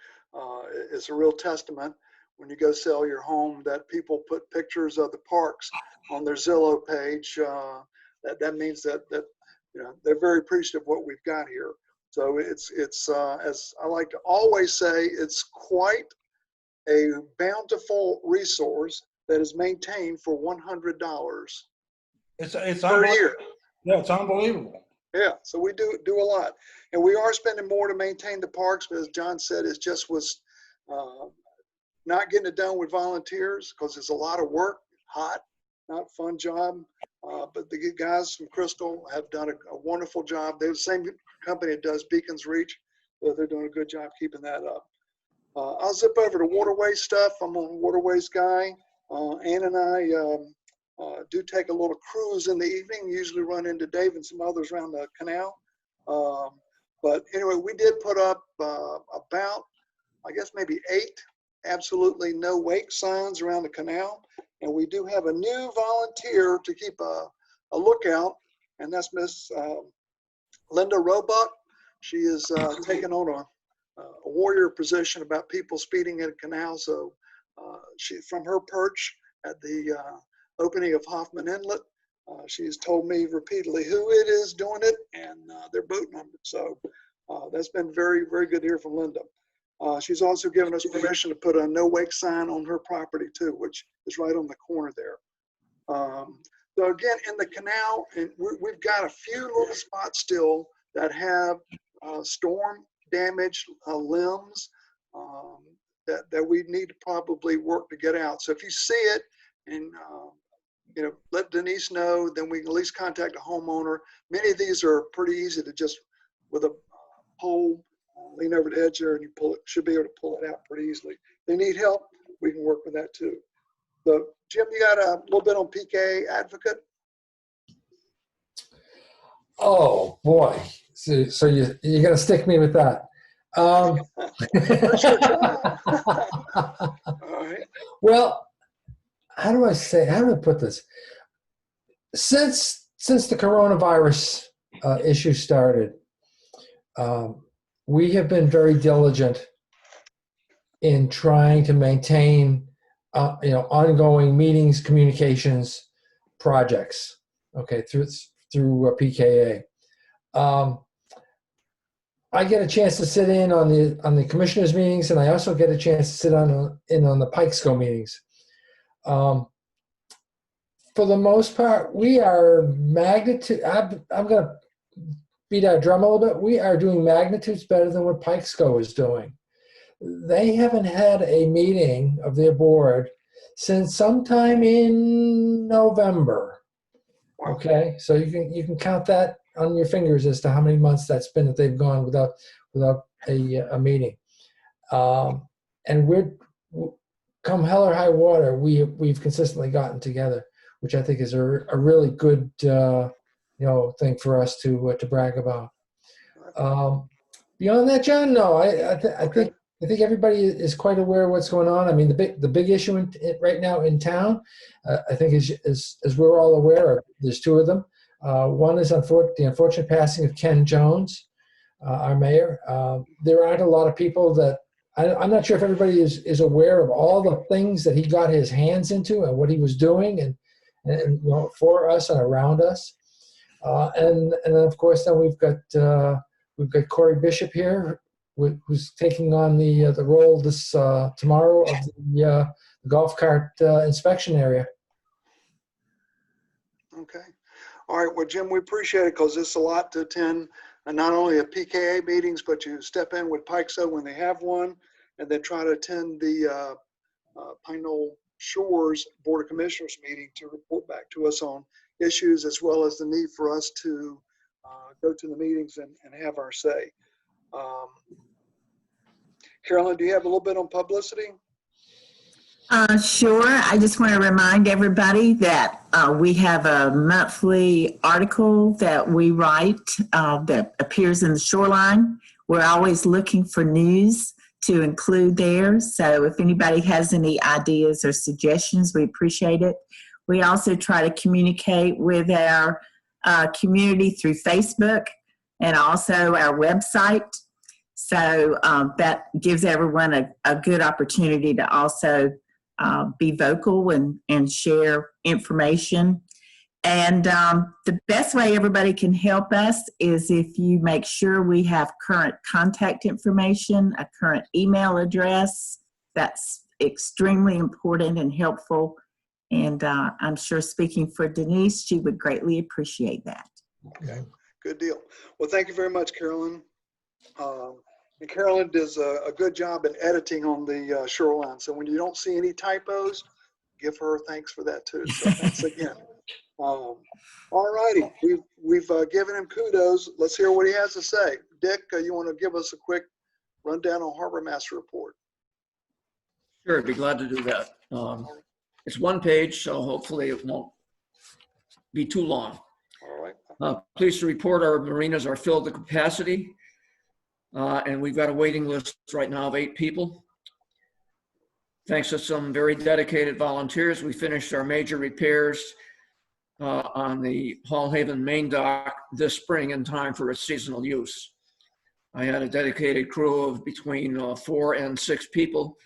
It's a real testament when you go sell your home that people put pictures of the parks on their Zillow page. That means that they're very appreciative of what we've got here. So it's as I like to always say, it's quite a bountiful resource that is maintained for $100 it's per year. Yeah, it's unbelievable. Yeah, so we do a lot, and we are spending more to maintain the parks. But as John said, it just was not getting it done with volunteers because it's a lot of work, hot, not fun job. But the guys from Crystal have done a wonderful job. They're the same company that does Beacons Reach, so they're doing a good job keeping that up. I'll zip over to waterways stuff. I'm a waterways guy. Ann and I do take a little cruise in the evening, usually run into Dave and some others around the canal. But anyway, we did put up about, I guess, maybe 8 absolutely no wake signs around the canal. And we do have a new volunteer to keep a lookout, and that's Miss Linda Roebuck. She is taking on a warrior position about people speeding in a canal. So she, from her perch at the opening of Hoffman Inlet, she's told me repeatedly who it is doing it and their boat number. So that's been very, very good to hear from Linda. She's also given us permission to put a no wake sign on her property too, which is right on the corner there. So again, in the canal, and we've got a few little spots still that have storm damaged limbs that we need to probably work to get out. So if you see it, and you know, let Denise know, then we can at least contact a homeowner. Many of these are pretty easy to just, with a pole, lean over the edge there and you pull it, should be able to pull it out pretty easily. If they need help, we can work with that too. So Jim, you got a little bit on PKA advocate? Oh boy, so you're gonna stick me with that. All right. Well, how do I put this? Since the coronavirus issue started, we have been very diligent in trying to maintain, ongoing meetings, communications, projects. Okay, through PKA. I get a chance to sit in on the commissioners' meetings, and I also get a chance to sit in on the Pikesco meetings. For the most part, we are magnitude. I'm going to beat our drum a little bit. We are doing magnitudes better than what Pikesco is doing. They haven't had a meeting of their board since sometime in November. Okay, so you can count that on your fingers as to how many months that's been that they've gone without a meeting. And we're, come hell or high water, we've consistently gotten together, which I think is a really good thing for us to brag about. Beyond that, John, no, I think everybody is quite aware of what's going on. I mean, the big issue right now in town, I think as we're all aware of, there's 2 of them. One is the unfortunate passing of Ken Jones, our mayor. There aren't a lot of people that, I'm not sure if everybody is aware of all the things that he got his hands into and what he was doing and for us and around us. And then of course, then we've got Corey Bishop here, who's taking on the role this tomorrow of the golf cart inspection area. Okay. All right. Well, Jim, we appreciate it because it's a lot to attend, and not only at PKA meetings, but you step in with Pikesco when they have one, and then try to attend the Pine Knoll Shores Board of Commissioners meeting to report back to us on issues, as well as the need for us to go to the meetings and have our say. Carolyn, do you have a little bit on publicity? Sure. I just want to remind everybody that we have a monthly article that we write that appears in the Shoreline. We're always looking for news to include there. So if anybody has any ideas or suggestions, we appreciate it. We also try to communicate with our community through Facebook and also our website. So that gives everyone a good opportunity to also be vocal and share information. And the best way everybody can help us is if you make sure we have current contact information, a current email address. That's extremely important and helpful. And I'm sure, speaking for Denise, she would greatly appreciate that. Okay, good deal. Well, thank you very much, Carolyn. And Carolyn does a good job in editing on the Shoreline. So when you don't see any typos, give her thanks for that too. So thanks again. All righty, we've given him kudos. Let's hear what he has to say. Dick, you want to give us a quick rundown on Harbor Master Report? Sure, I'd be glad to do that. It's one page, so hopefully it won't be too long. All right. Pleased to report our marinas are filled to capacity, and we've got a waiting list right now of 8 people. Thanks to some very dedicated volunteers, we finished our major repairs on the Hall Haven main dock this spring in time for its seasonal use. I had a dedicated crew of between 4 and 6 people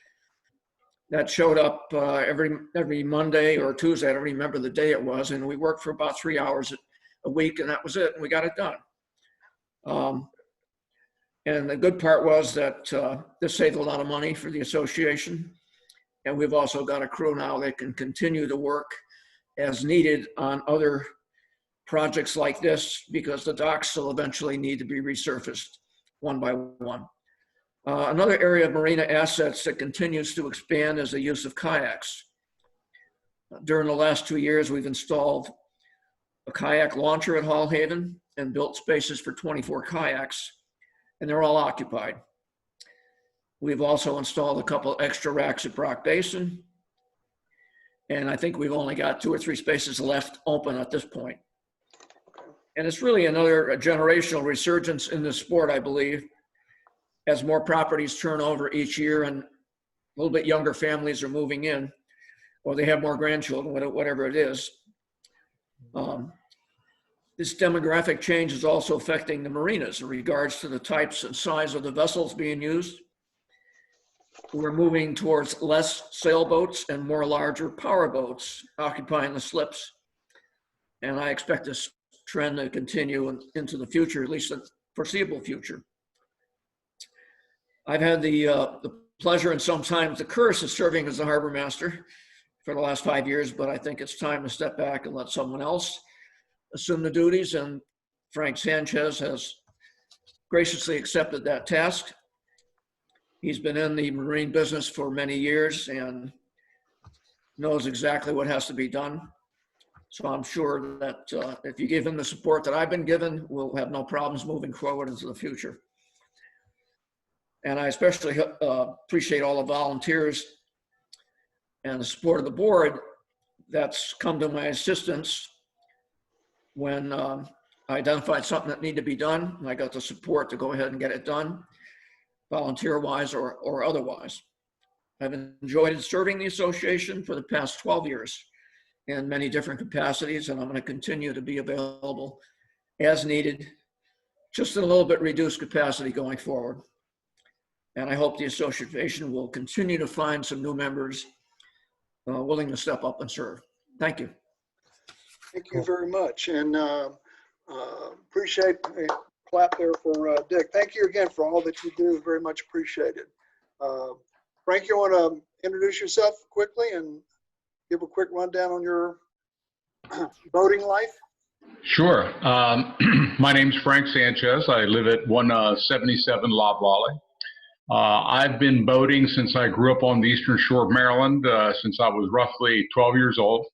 that showed up every Monday or Tuesday. I don't remember the day it was, and we worked for about 3 hours a week, and that was it, and we got it done. And the good part was that this saved a lot of money for the association, and we've also got a crew now that can continue to work as needed on other projects like this, because the docks will eventually need to be resurfaced one by one. Another area of marina assets that continues to expand is the use of kayaks. During the last 2 years, we've installed a kayak launcher at Hall Haven and built spaces for 24 kayaks, and they're all occupied. We've also installed a couple extra racks at Brock Basin, and I think we've only got 2 or 3 spaces left open at this point. And it's really another generational resurgence in this sport, I believe, as more properties turn over each year and a little bit younger families are moving in, or they have more grandchildren, whatever it is. This demographic change is also affecting the marinas in regards to the types and size of the vessels being used. We're moving towards less sailboats and more larger power boats occupying the slips. And I expect this trend to continue into the future, at least the foreseeable future. I've had the pleasure and sometimes the curse of serving as the harbor master for the last 5 years, but I think it's time to step back and let someone else assume the duties, and Frank Sanchez has graciously accepted that task. He's been in the marine business for many years and knows exactly what has to be done. So I'm sure that if you give him the support that I've been given, we'll have no problems moving forward into the future. And I especially appreciate all the volunteers and the support of the board that's come to my assistance when I identified something that needed to be done, and I got the support to go ahead and get it done, volunteer-wise or otherwise. I've enjoyed serving the association for the past 12 years in many different capacities, and I'm going to continue to be available as needed, just in a little bit reduced capacity going forward. And I hope the association will continue to find some new members willing to step up and serve. Thank you. Thank you very much, and appreciate a clap there for Dick. Thank you again for all that you do. Very much appreciated. Frank, you want to introduce yourself quickly and give a quick rundown on your boating life? Sure. My name's Frank Sanchez. I live at 177 Loblolly. I've been boating since I grew up on the eastern shore of Maryland, since I was roughly 12 years old.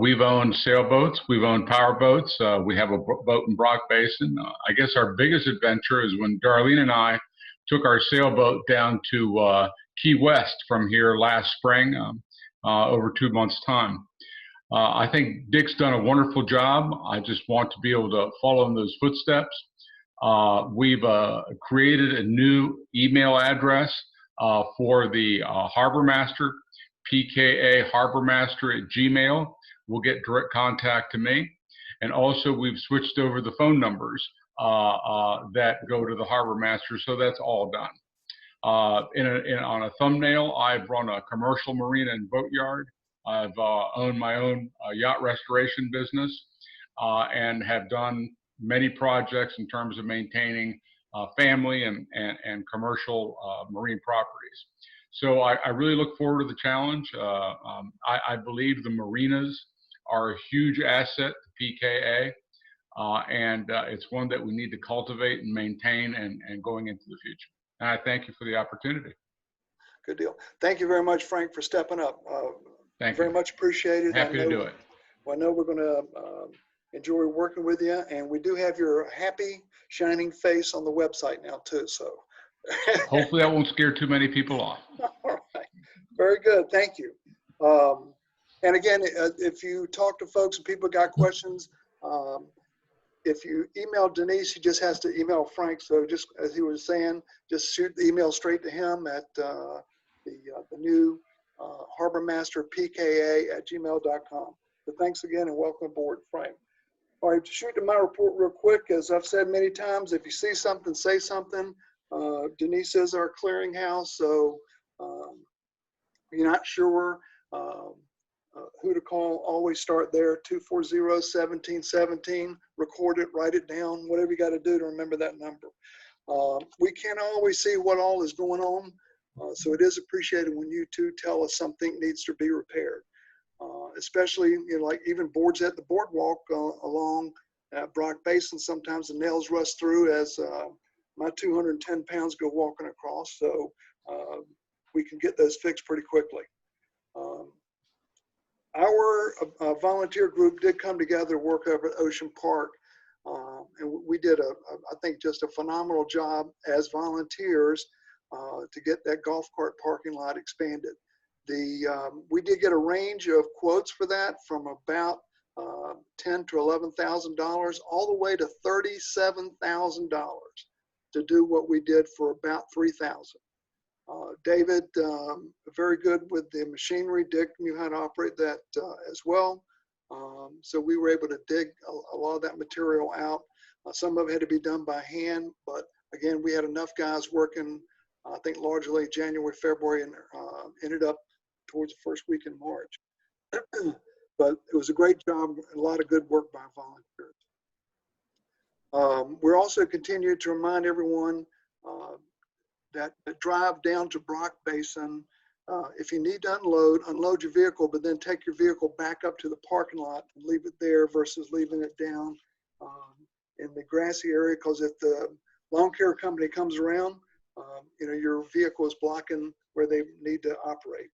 We've owned sailboats, we've owned power boats, we have a boat in Brock Basin. I guess our biggest adventure is when Darlene and I took our sailboat down to Key West from here last spring, over 2 months' time. I think Dick's done a wonderful job. I just want to be able to follow in those footsteps. We've created a new email address for the Harbor Master, PKA harbormaster@gmail. Will get direct contact to me. And also we've switched over the phone numbers that go to the Harbor Master, so that's all done. On a thumbnail, I've run a commercial marina and boatyard. I've owned my own yacht restoration business and have done many projects in terms of maintaining family and commercial marine properties. So I really look forward to the challenge. I believe the marinas are a huge asset to PKA, and it's one that we need to cultivate and maintain and going into the future. And I thank you for the opportunity. Good deal. Thank you very much, Frank, for stepping up. Thank you. Very much appreciated. Happy to do it. I know we're going to enjoy working with you, and we do have your happy, shining face on the website now too. So hopefully that won't scare too many people off. All right. Very good. Thank you. And again, if you talk to folks and people got questions, if you email Denise, he just has to email Frank. So just as he was saying, just shoot the email straight to him at the new harbormasterpka@gmail.com. So thanks again and welcome aboard, Frank. All right, to shoot to my report real quick, as I've said many times, if you see something, say something. Denise is our clearinghouse, so if you're not sure who to call, always start there, 240-1717, record it, write it down, whatever you got to do to remember that number. We can't always see what all is going on, so it is appreciated when you two tell us something needs to be repaired. Especially, you know, like even boards at the boardwalk along Brock Basin, sometimes the nails rust through as my 210 pounds go walking across, so we can get those fixed pretty quickly. Our volunteer group did come together, work over at Ocean Park, and we did I think just a phenomenal job as volunteers to get that golf cart parking lot expanded. We did get a range of quotes for that from about $10,000 to $11,000 all the way to $37,000 to do what we did for about $3,000. David, very good with the machinery. Dick knew how to operate that as well. So we were able to dig a lot of that material out. Some of it had to be done by hand, but again, we had enough guys working, I think largely January, February, and ended up towards the first week in March. But it was a great job, a lot of good work by volunteers. We're also continuing to remind everyone that drive down to Brock Basin, if you need to unload your vehicle, but then take your vehicle back up to the parking lot and leave it there versus leaving it down in the grassy area, because if the lawn care company comes around, you know, your vehicle is blocking where they need to operate.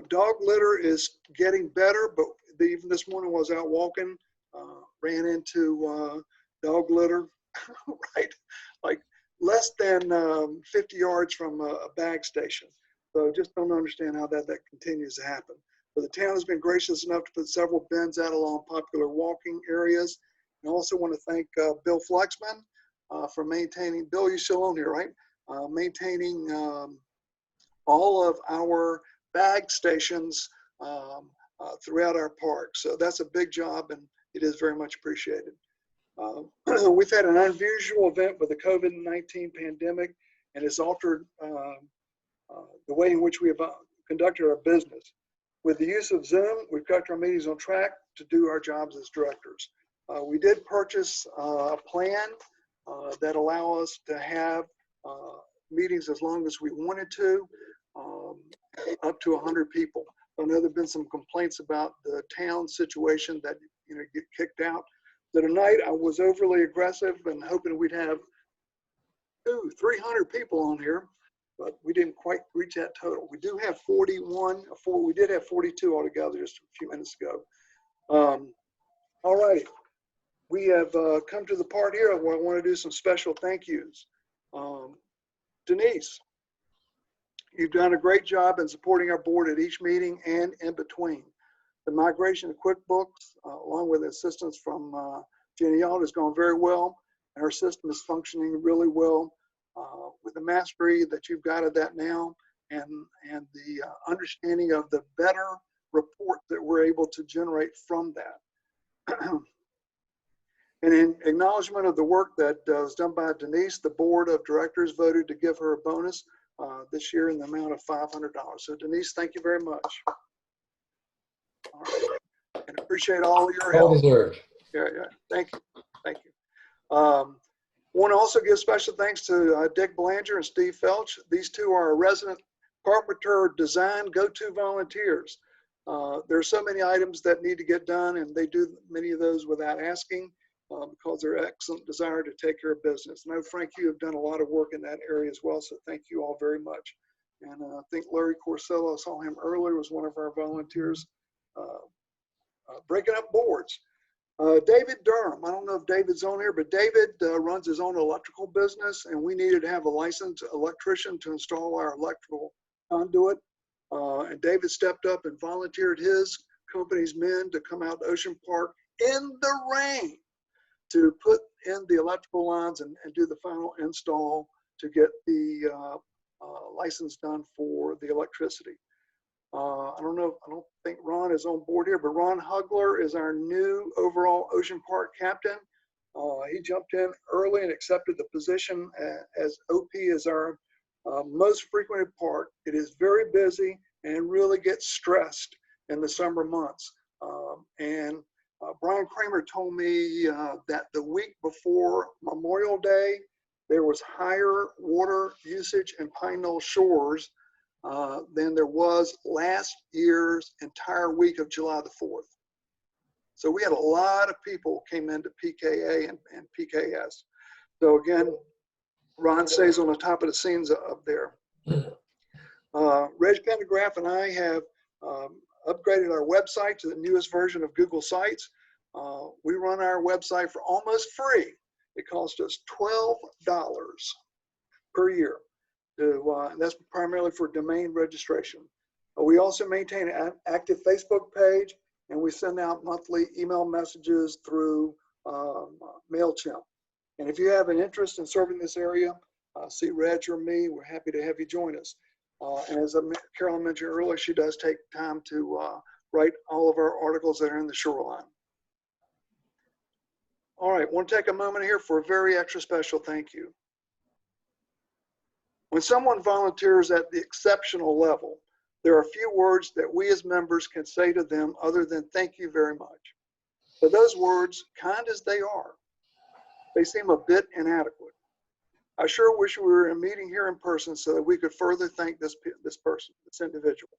Dog litter is getting better, but even this morning while I was out walking, ran into dog litter, right? Like less than 50 yards from a bag station. So just don't understand how that continues to happen. But the town has been gracious enough to put several bins out along popular walking areas. And I also want to thank Bill Flexman for maintaining, Bill, you're still on here, right? Maintaining all of our bag stations throughout our park. So that's a big job and it is very much appreciated. We've had an unusual event with the COVID-19 pandemic, and it's altered the way in which we have conducted our business. With the use of Zoom, we've kept our meetings on track to do our jobs as directors. We did purchase a plan that allow us to have meetings as long as we wanted to, up to 100 people. I know there've been some complaints about the town situation that, you know, get kicked out. So tonight I was overly aggressive and hoping we'd have 300 people on here, but we didn't quite reach that total. We do have 41, we did have 42 altogether just a few minutes ago. All right, we have come to the part here where I want to do some special thank yous. Denise, you've done a great job in supporting our board at each meeting and in between. The migration to QuickBooks, along with assistance from Jenny Alt, has gone very well, and our system is functioning really well with the mastery that you've got of that now, and the understanding of the better report that we're able to generate from that. And in acknowledgement of the work that was done by Denise, the board of directors voted to give her a bonus this year in the amount of $500. So Denise, thank you very much. All right. And appreciate all your help. Well deserved. Yeah, thank you, thank you. Want to also give special thanks to Dick Belanger and Steve Felch. These two are resident carpenter design go-to volunteers. There are so many items that need to get done, and they do many of those without asking because they're excellent desire to take care of business. I know, Frank, you have done a lot of work in that area as well, so thank you all very much. And I think Larry Corsello, I saw him earlier, was one of our volunteers breaking up boards. David Durham, I don't know if David's on here, but David runs his own electrical business, and we needed to have a licensed electrician to install our electrical conduit. And David stepped up and volunteered his company's men to come out to Ocean Park in the rain to put in the electrical lines and do the final install to get the license done for the electricity. I don't think Ron is on board here, but Ron Hugler is our new overall Ocean Park captain. He jumped in early and accepted the position as OP is our most frequented park. It is very busy and really gets stressed in the summer months. Brian Kramer told me that the week before Memorial Day, there was higher water usage in Pine Knoll Shores than there was last year's entire week of July the 4th. So we had a lot of people came into PKA and PKS. So again, Ron stays on the top of the scenes up there. Reg Pendergraph and I have upgraded our website to the newest version of Google Sites. We run our website for almost free. It costs us $12 per year. And that's primarily for domain registration. We also maintain an active Facebook page, and we send out monthly email messages through MailChimp. And if you have an interest in serving this area, see Reg or me, we're happy to have you join us. And as Carolyn mentioned earlier, she does take time to write all of our articles that are in the shoreline. All right, want to take a moment here for a very extra special thank you. When someone volunteers at the exceptional level, there are few words that we as members can say to them other than thank you very much. But those words, kind as they are, they seem a bit inadequate. I sure wish we were in a meeting here in person so that we could further thank this person, this individual.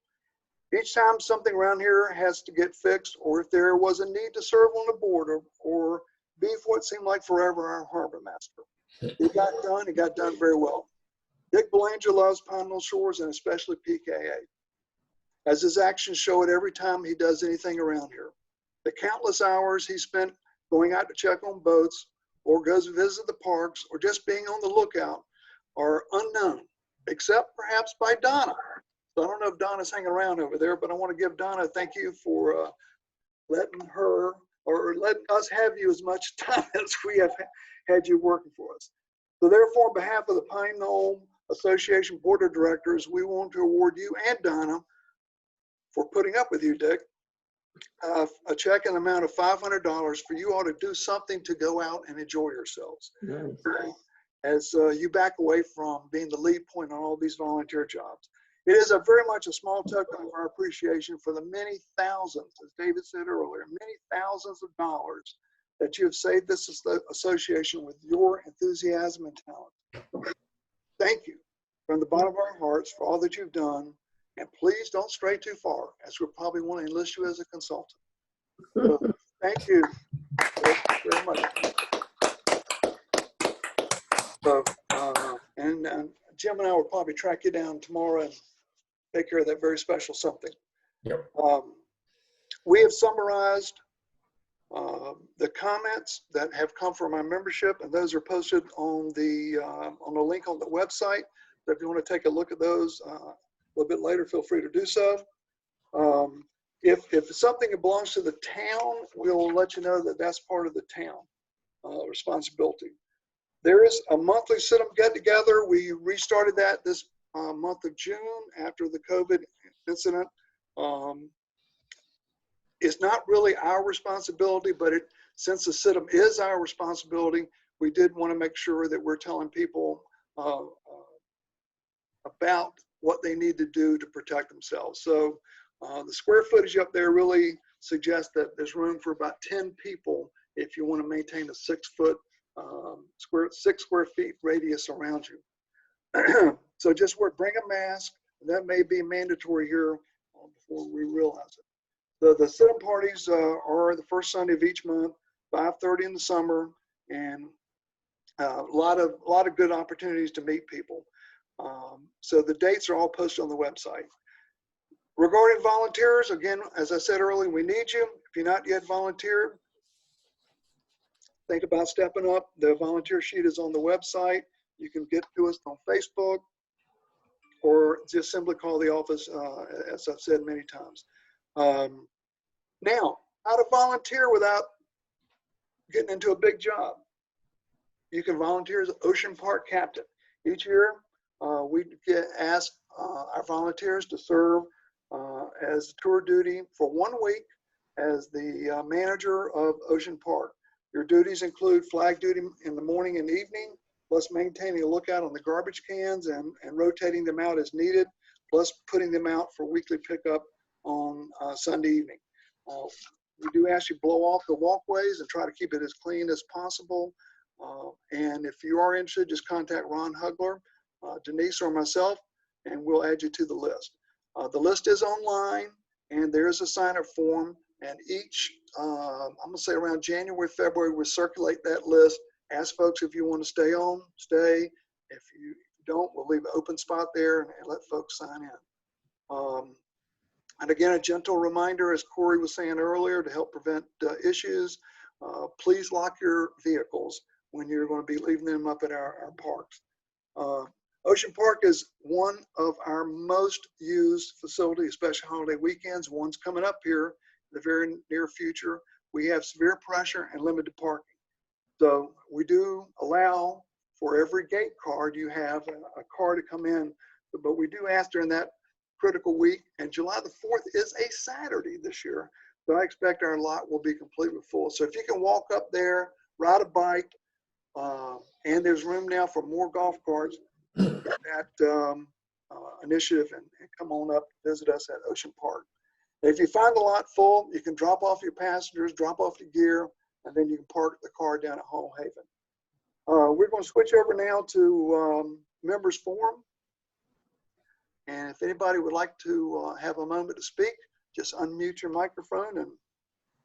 Each time something around here has to get fixed, or if there was a need to serve on the board or be for what seemed like forever our harbor master, it got done very well. Dick Belanger loves Pine Knoll Shores and especially PKA, as his actions show it every time he does anything around here. The countless hours he spent going out to check on boats or goes to visit the parks or just being on the lookout are unknown, except perhaps by Donna. So I don't know if Donna's hanging around over there, but I want to give Donna a thank you for letting her or letting us have you as much time as we have had you working for us. So therefore, on behalf of the Pine Knoll Association Board of Directors, we want to award you and Donna for putting up with you, Dick, a check in the amount of $500 for you all to do something to go out and enjoy yourselves. Nice. As you back away from being the lead point on all these volunteer jobs. It is a very much a small token of our appreciation for the many thousands, as David said earlier, many thousands of dollars that you have saved this association with your enthusiasm and talent. Thank you from the bottom of our hearts for all that you've done. And please don't stray too far, as we'll probably want to enlist you as a consultant. So, thank you very much. So, Jim and I will probably track you down tomorrow and take care of that very special something. Yep. We have summarized the comments that have come from our membership, and those are posted on the link on the website. So if you want to take a look at those a little bit later, feel free to do so. If it's something that belongs to the town, we'll let you know that that's part of the town responsibility. There is a monthly sit-up get-together. We restarted that this month of June after the COVID incident. It's not really our responsibility, but since the sit-up is our responsibility, we did want to make sure that we're telling people about what they need to do to protect themselves. So the square footage up there really suggests that there's room for about 10 people if you want to maintain a 6 square feet radius around you. So just bring a mask. That may be mandatory here before we realize it. The sit-up parties are the first Sunday of each month, 5:30 in the summer, and a lot of good opportunities to meet people. So the dates are all posted on the website. Regarding volunteers, again, as I said earlier, we need you. If you're not yet volunteered, think about stepping up. The volunteer sheet is on the website. You can get to us on Facebook. or just simply call the office, as I've said many times. Now, how to volunteer without getting into a big job. You can volunteer as Ocean Park captain. Each year, we get asked our volunteers to serve as tour duty for 1 week as the manager of Ocean Park. Your duties include flag duty in the morning and evening, plus maintaining a lookout on the garbage cans and rotating them out as needed, plus putting them out for weekly pickup on Sunday evening. We do ask you to blow off the walkways and try to keep it as clean as possible. And if you are interested, just contact Ron Hugler, Denise, or myself, and we'll add you to the list. The list is online, and there is a sign-up form. And each, I'm gonna say around January, February, we'll circulate that list. Ask folks if you want to stay on, stay. If you don't, we'll leave an open spot there and let folks sign in. And again, a gentle reminder, as Corey was saying earlier, to help prevent issues, please lock your vehicles when you're going to be leaving them up at our parks. Ocean Park is one of our most used facilities, especially holiday weekends. One's coming up here in the very near future. We have severe pressure and limited parking. So we do allow for every gate card, you have a car to come in, but we do ask during that critical week, and July the 4th is a Saturday this year. So I expect our lot will be completely full. So if you can walk up there, ride a bike, and there's room now for more golf carts at initiative, and come on up, visit us at Ocean Park. If you find the lot full, you can drop off your passengers, drop off your gear, and then you can park the car down at Hall Haven. We're going to switch over now to members forum. And if anybody would like to have a moment to speak, just unmute your microphone and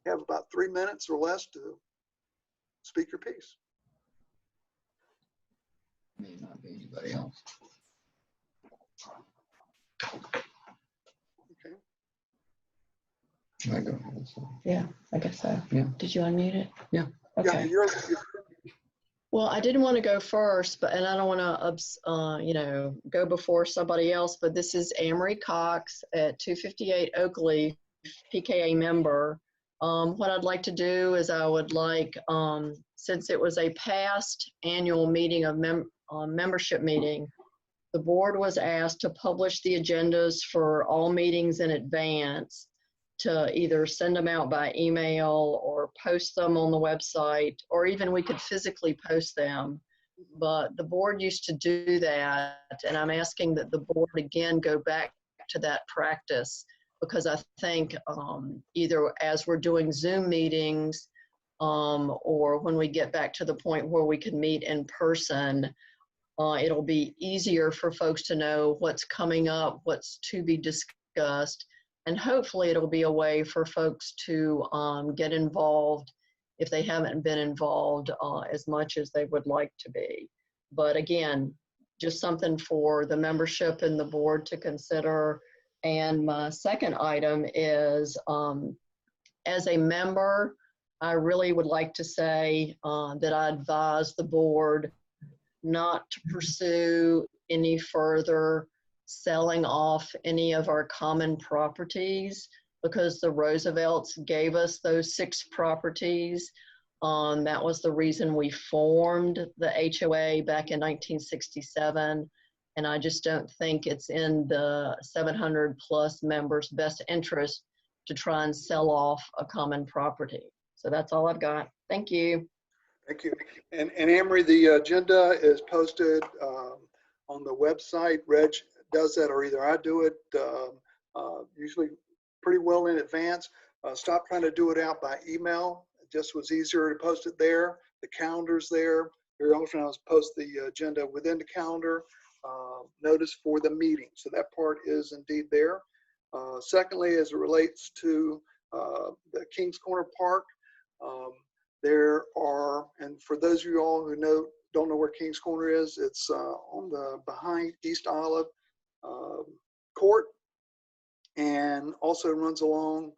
have about 3 minutes or less to speak your piece. May not be anybody else. Okay. I go ahead. So. Yeah, I guess so. Yeah. Did you unmute it? Yeah. Okay. Yeah, Well, I didn't want to go first, and I don't want to, go before somebody else. But this is Amory Cox at 258 Oakleaf, PKA member. What I'd like to do is I would like, since it was a past annual meeting of membership meeting, the board was asked to publish the agendas for all meetings in advance, to either send them out by email or post them on the website, or even we could physically post them. But the board used to do that, and I'm asking that the board again go back to that practice, because I think either as we're doing Zoom meetings or when we get back to the point where we can meet in person, it'll be easier for folks to know what's coming up, what's to be discussed. And hopefully it'll be a way for folks to get involved if they haven't been involved as much as they would like to be. But again, just something for the membership and the board to consider. And my second item is, as a member, I really would like to say that I advise the board not to pursue any further selling off any of our common properties, because the Roosevelts gave us those 6 properties. That was the reason we formed the HOA back in 1967. And I just don't think it's in the 700 plus members' best interest to try and sell off a common property. So that's all I've got. Thank you. Thank you. And Amory, the agenda is posted on the website. Reg does that, or either I do it usually pretty well in advance. Stop trying to do it out by email. It just was easier to post it there. The calendar's there. Very often I post the agenda within the calendar. Notice for the meeting. So that part is indeed there. Secondly, as it relates to the Kings Corner Park, there are, and for those of you all who don't know where Kings Corner is, it's on the behind East Olive Court, and also runs along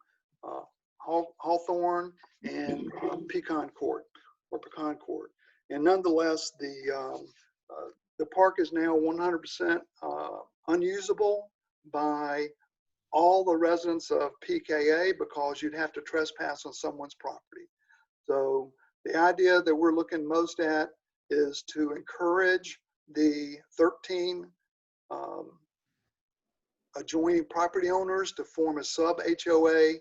Hawthorne and Pecan Court. And nonetheless, the park is now 100% unusable by all the residents of PKA because you'd have to trespass on someone's property. So the idea that we're looking most at is to encourage the 13 adjoining property owners to form a sub HOA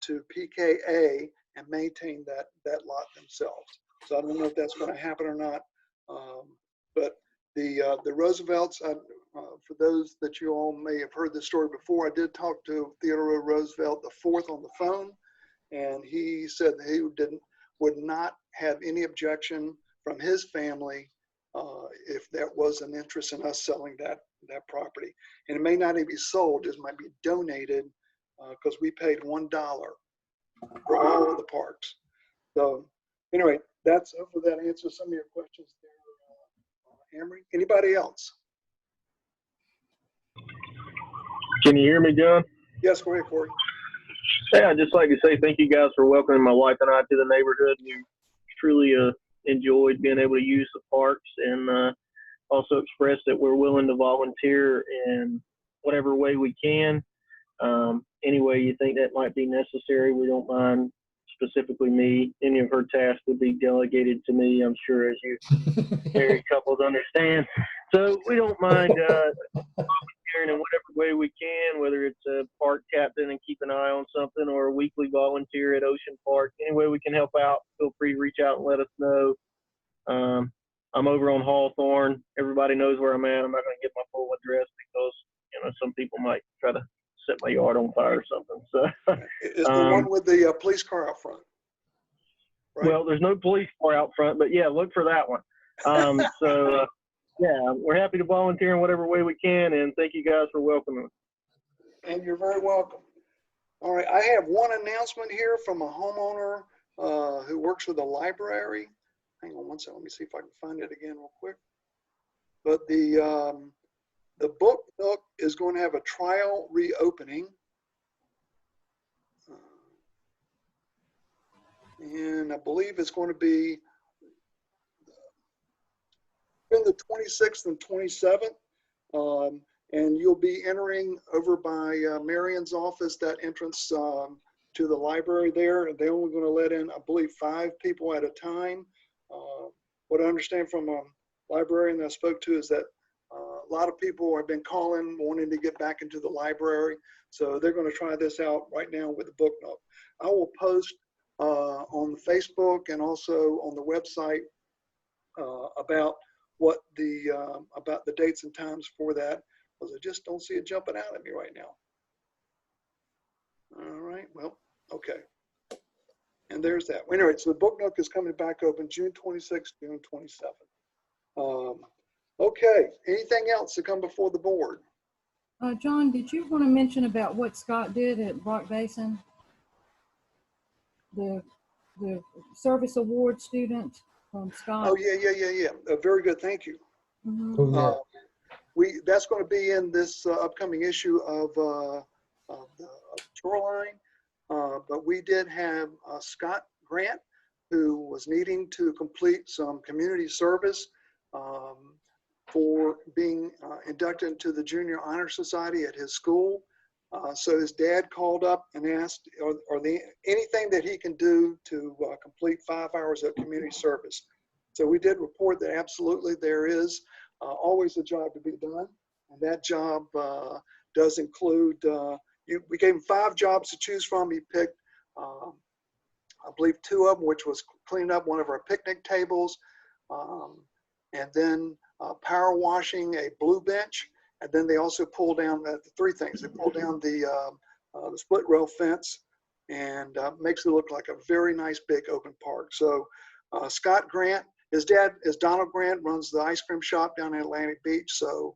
to PKA and maintain that lot themselves. So I don't know if that's going to happen or not, but the Roosevelts, for those that you all may have heard this story before, I did talk to Theodore Roosevelt IV on the phone, and he said that he would not have any objection from his family if there was an interest in us selling that property. And it may not even be sold, it might be donated because we paid $1 for all of the parks. So anyway, hopefully that answers some of your questions there, Amory. Anybody else? Can you hear me, John? Yes, go ahead, Corey. Hey, I'd just like to say thank you guys for welcoming my wife and I to the neighborhood. We truly enjoyed being able to use the parks, and also express that we're willing to volunteer in whatever way we can. Any way you think that might be necessary, we don't mind. Specifically me, any of her tasks would be delegated to me, I'm sure, as you married couples understand. So we don't mind volunteering in whatever way we can, whether it's a park captain and keep an eye on something, or a weekly volunteer at Ocean Park. Any way we can help out, feel free to reach out and let us know. I'm over on Hawthorne. Everybody knows where I'm at. I'm not going to give my full address because, some people might try to set my yard on fire or something. So is the one with the police car out front? Right? Well, there's no police car out front, but yeah, look for that one. Yeah, we're happy to volunteer in whatever way we can, and thank you guys for welcoming us. And you're very welcome. All right, I have one announcement here from a homeowner who works with a library. Hang on one second, let me see if I can find it again real quick. But the Book Nook is going to have a trial reopening. And I believe it's going to be in the 26th and 27th. And you'll be entering over by Marion's office, that entrance to the library there. They're only going to let in, I believe, 5 people at a time. What I understand from a librarian that I spoke to is that a lot of people have been calling, wanting to get back into the library. So they're going to try this out right now with the Book Nook. I will post on Facebook and also on the website about what about the dates and times for that, because I just don't see it jumping out at me right now. All right, well, okay. And there's that. Anyway, so the Book Nook is coming back open June 26th, June 27th. Okay, anything else to come before the board? John, did you want to mention about what Scott did at Rock Basin? The service award student from Scott. Oh, yeah. Very good, thank you. Mm-hmm. Oh, yeah. That's going to be in this upcoming issue of the Shoreline. But we did have Scott Grant, who was needing to complete some community service for being inducted into the Junior Honor Society at his school. So his dad called up and asked, are there anything that he can do to complete 5 hours of community service? So we did report that absolutely there is always a job to be done. And that job does include, we gave him 5 jobs to choose from. He picked, I believe, 2 of them, which was cleaning up one of our picnic tables, and then power washing a blue bench. And then they also pulled down the 3 things. They pulled down the split rail fence and makes it look like a very nice big open park. So Scott Grant, his dad is Donald Grant, runs the ice cream shop down in Atlantic Beach. So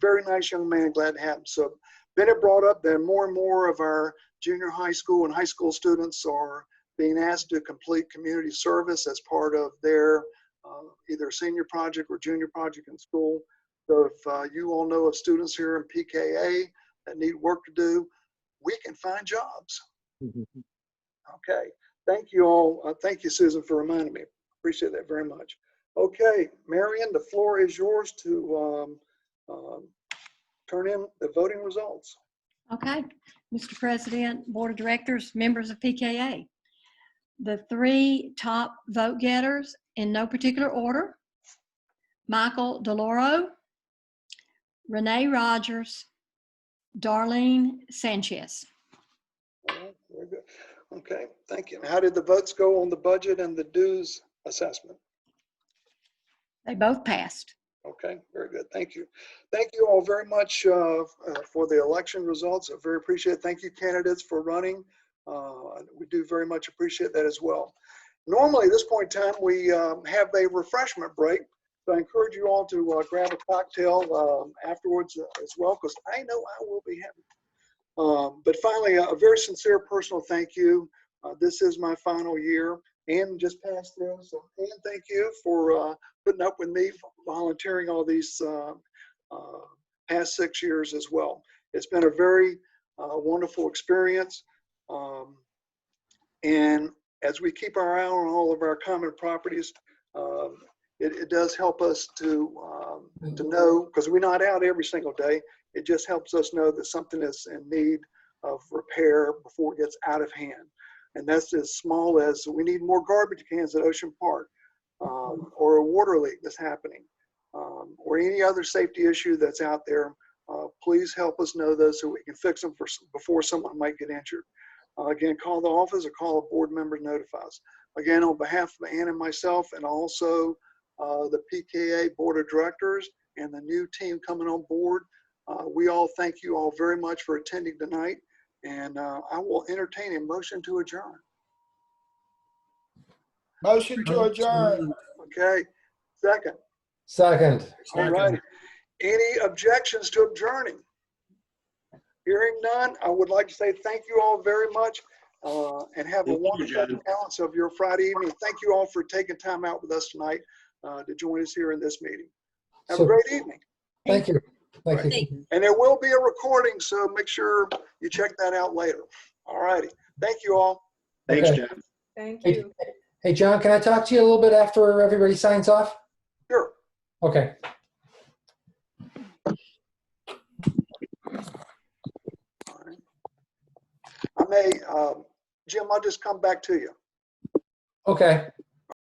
very nice young man, glad to have him. So Bennett brought up that more and more of our junior high school and high school students are being asked to complete community service as part of their either senior project or junior project in school. So if you all know of students here in PKA that need work to do, we can find jobs. Okay, thank you all. Thank you, Susan, for reminding me. Appreciate that very much. Okay, Marion, the floor is yours to turn in the voting results. Okay, Mr. President, Board of Directors, members of PKA. The 3 top vote getters in no particular order: Michael DeLauro, Renee Rogers, Darlene Sanchez. Very good. Okay, thank you. How did the votes go on the budget and the dues assessment? They both passed. Okay, very good. Thank you. Thank you all very much for the election results. I very appreciate it. Thank you, candidates, for running. We do very much appreciate that as well. Normally, at this point in time, we have a refreshment break. So I encourage you all to grab a cocktail afterwards as well, because I know I will be having. But finally, a very sincere personal thank you. This is my final year. Ann just passed through, so Ann, thank you for putting up with me volunteering all these past 6 years as well. It's been a very wonderful experience. And as we keep our eye on all of our common properties, it does help us to know, because we're not out every single day. It just helps us know that something is in need of repair before it gets out of hand. And that's as small as we need more garbage cans at Ocean Park, or a water leak that's happening, or any other safety issue that's out there. Please help us know those so we can fix them before someone might get injured. Again, call the office or call a board member to notify us. Again, on behalf of Ann and myself, and also the PKA Board of Directors and the new team coming on board, we all thank you all very much for attending tonight. And I will entertain a motion to adjourn. Motion to adjourn. Okay, second. Second. All right. Any objections to adjourning? Hearing none, I would like to say thank you all very much and have a wonderful balance of your Friday evening. Thank you all for taking time out with us tonight to join us here in this meeting. Have a great evening. Thank you. Thank you. And there will be a recording, so make sure you check that out later. All righty. Thank you all. Thanks, John. Thank you. Hey, John, can I talk to you a little bit after everybody signs off? Sure. Okay. I may, Jim, I'll just come back to you. Okay.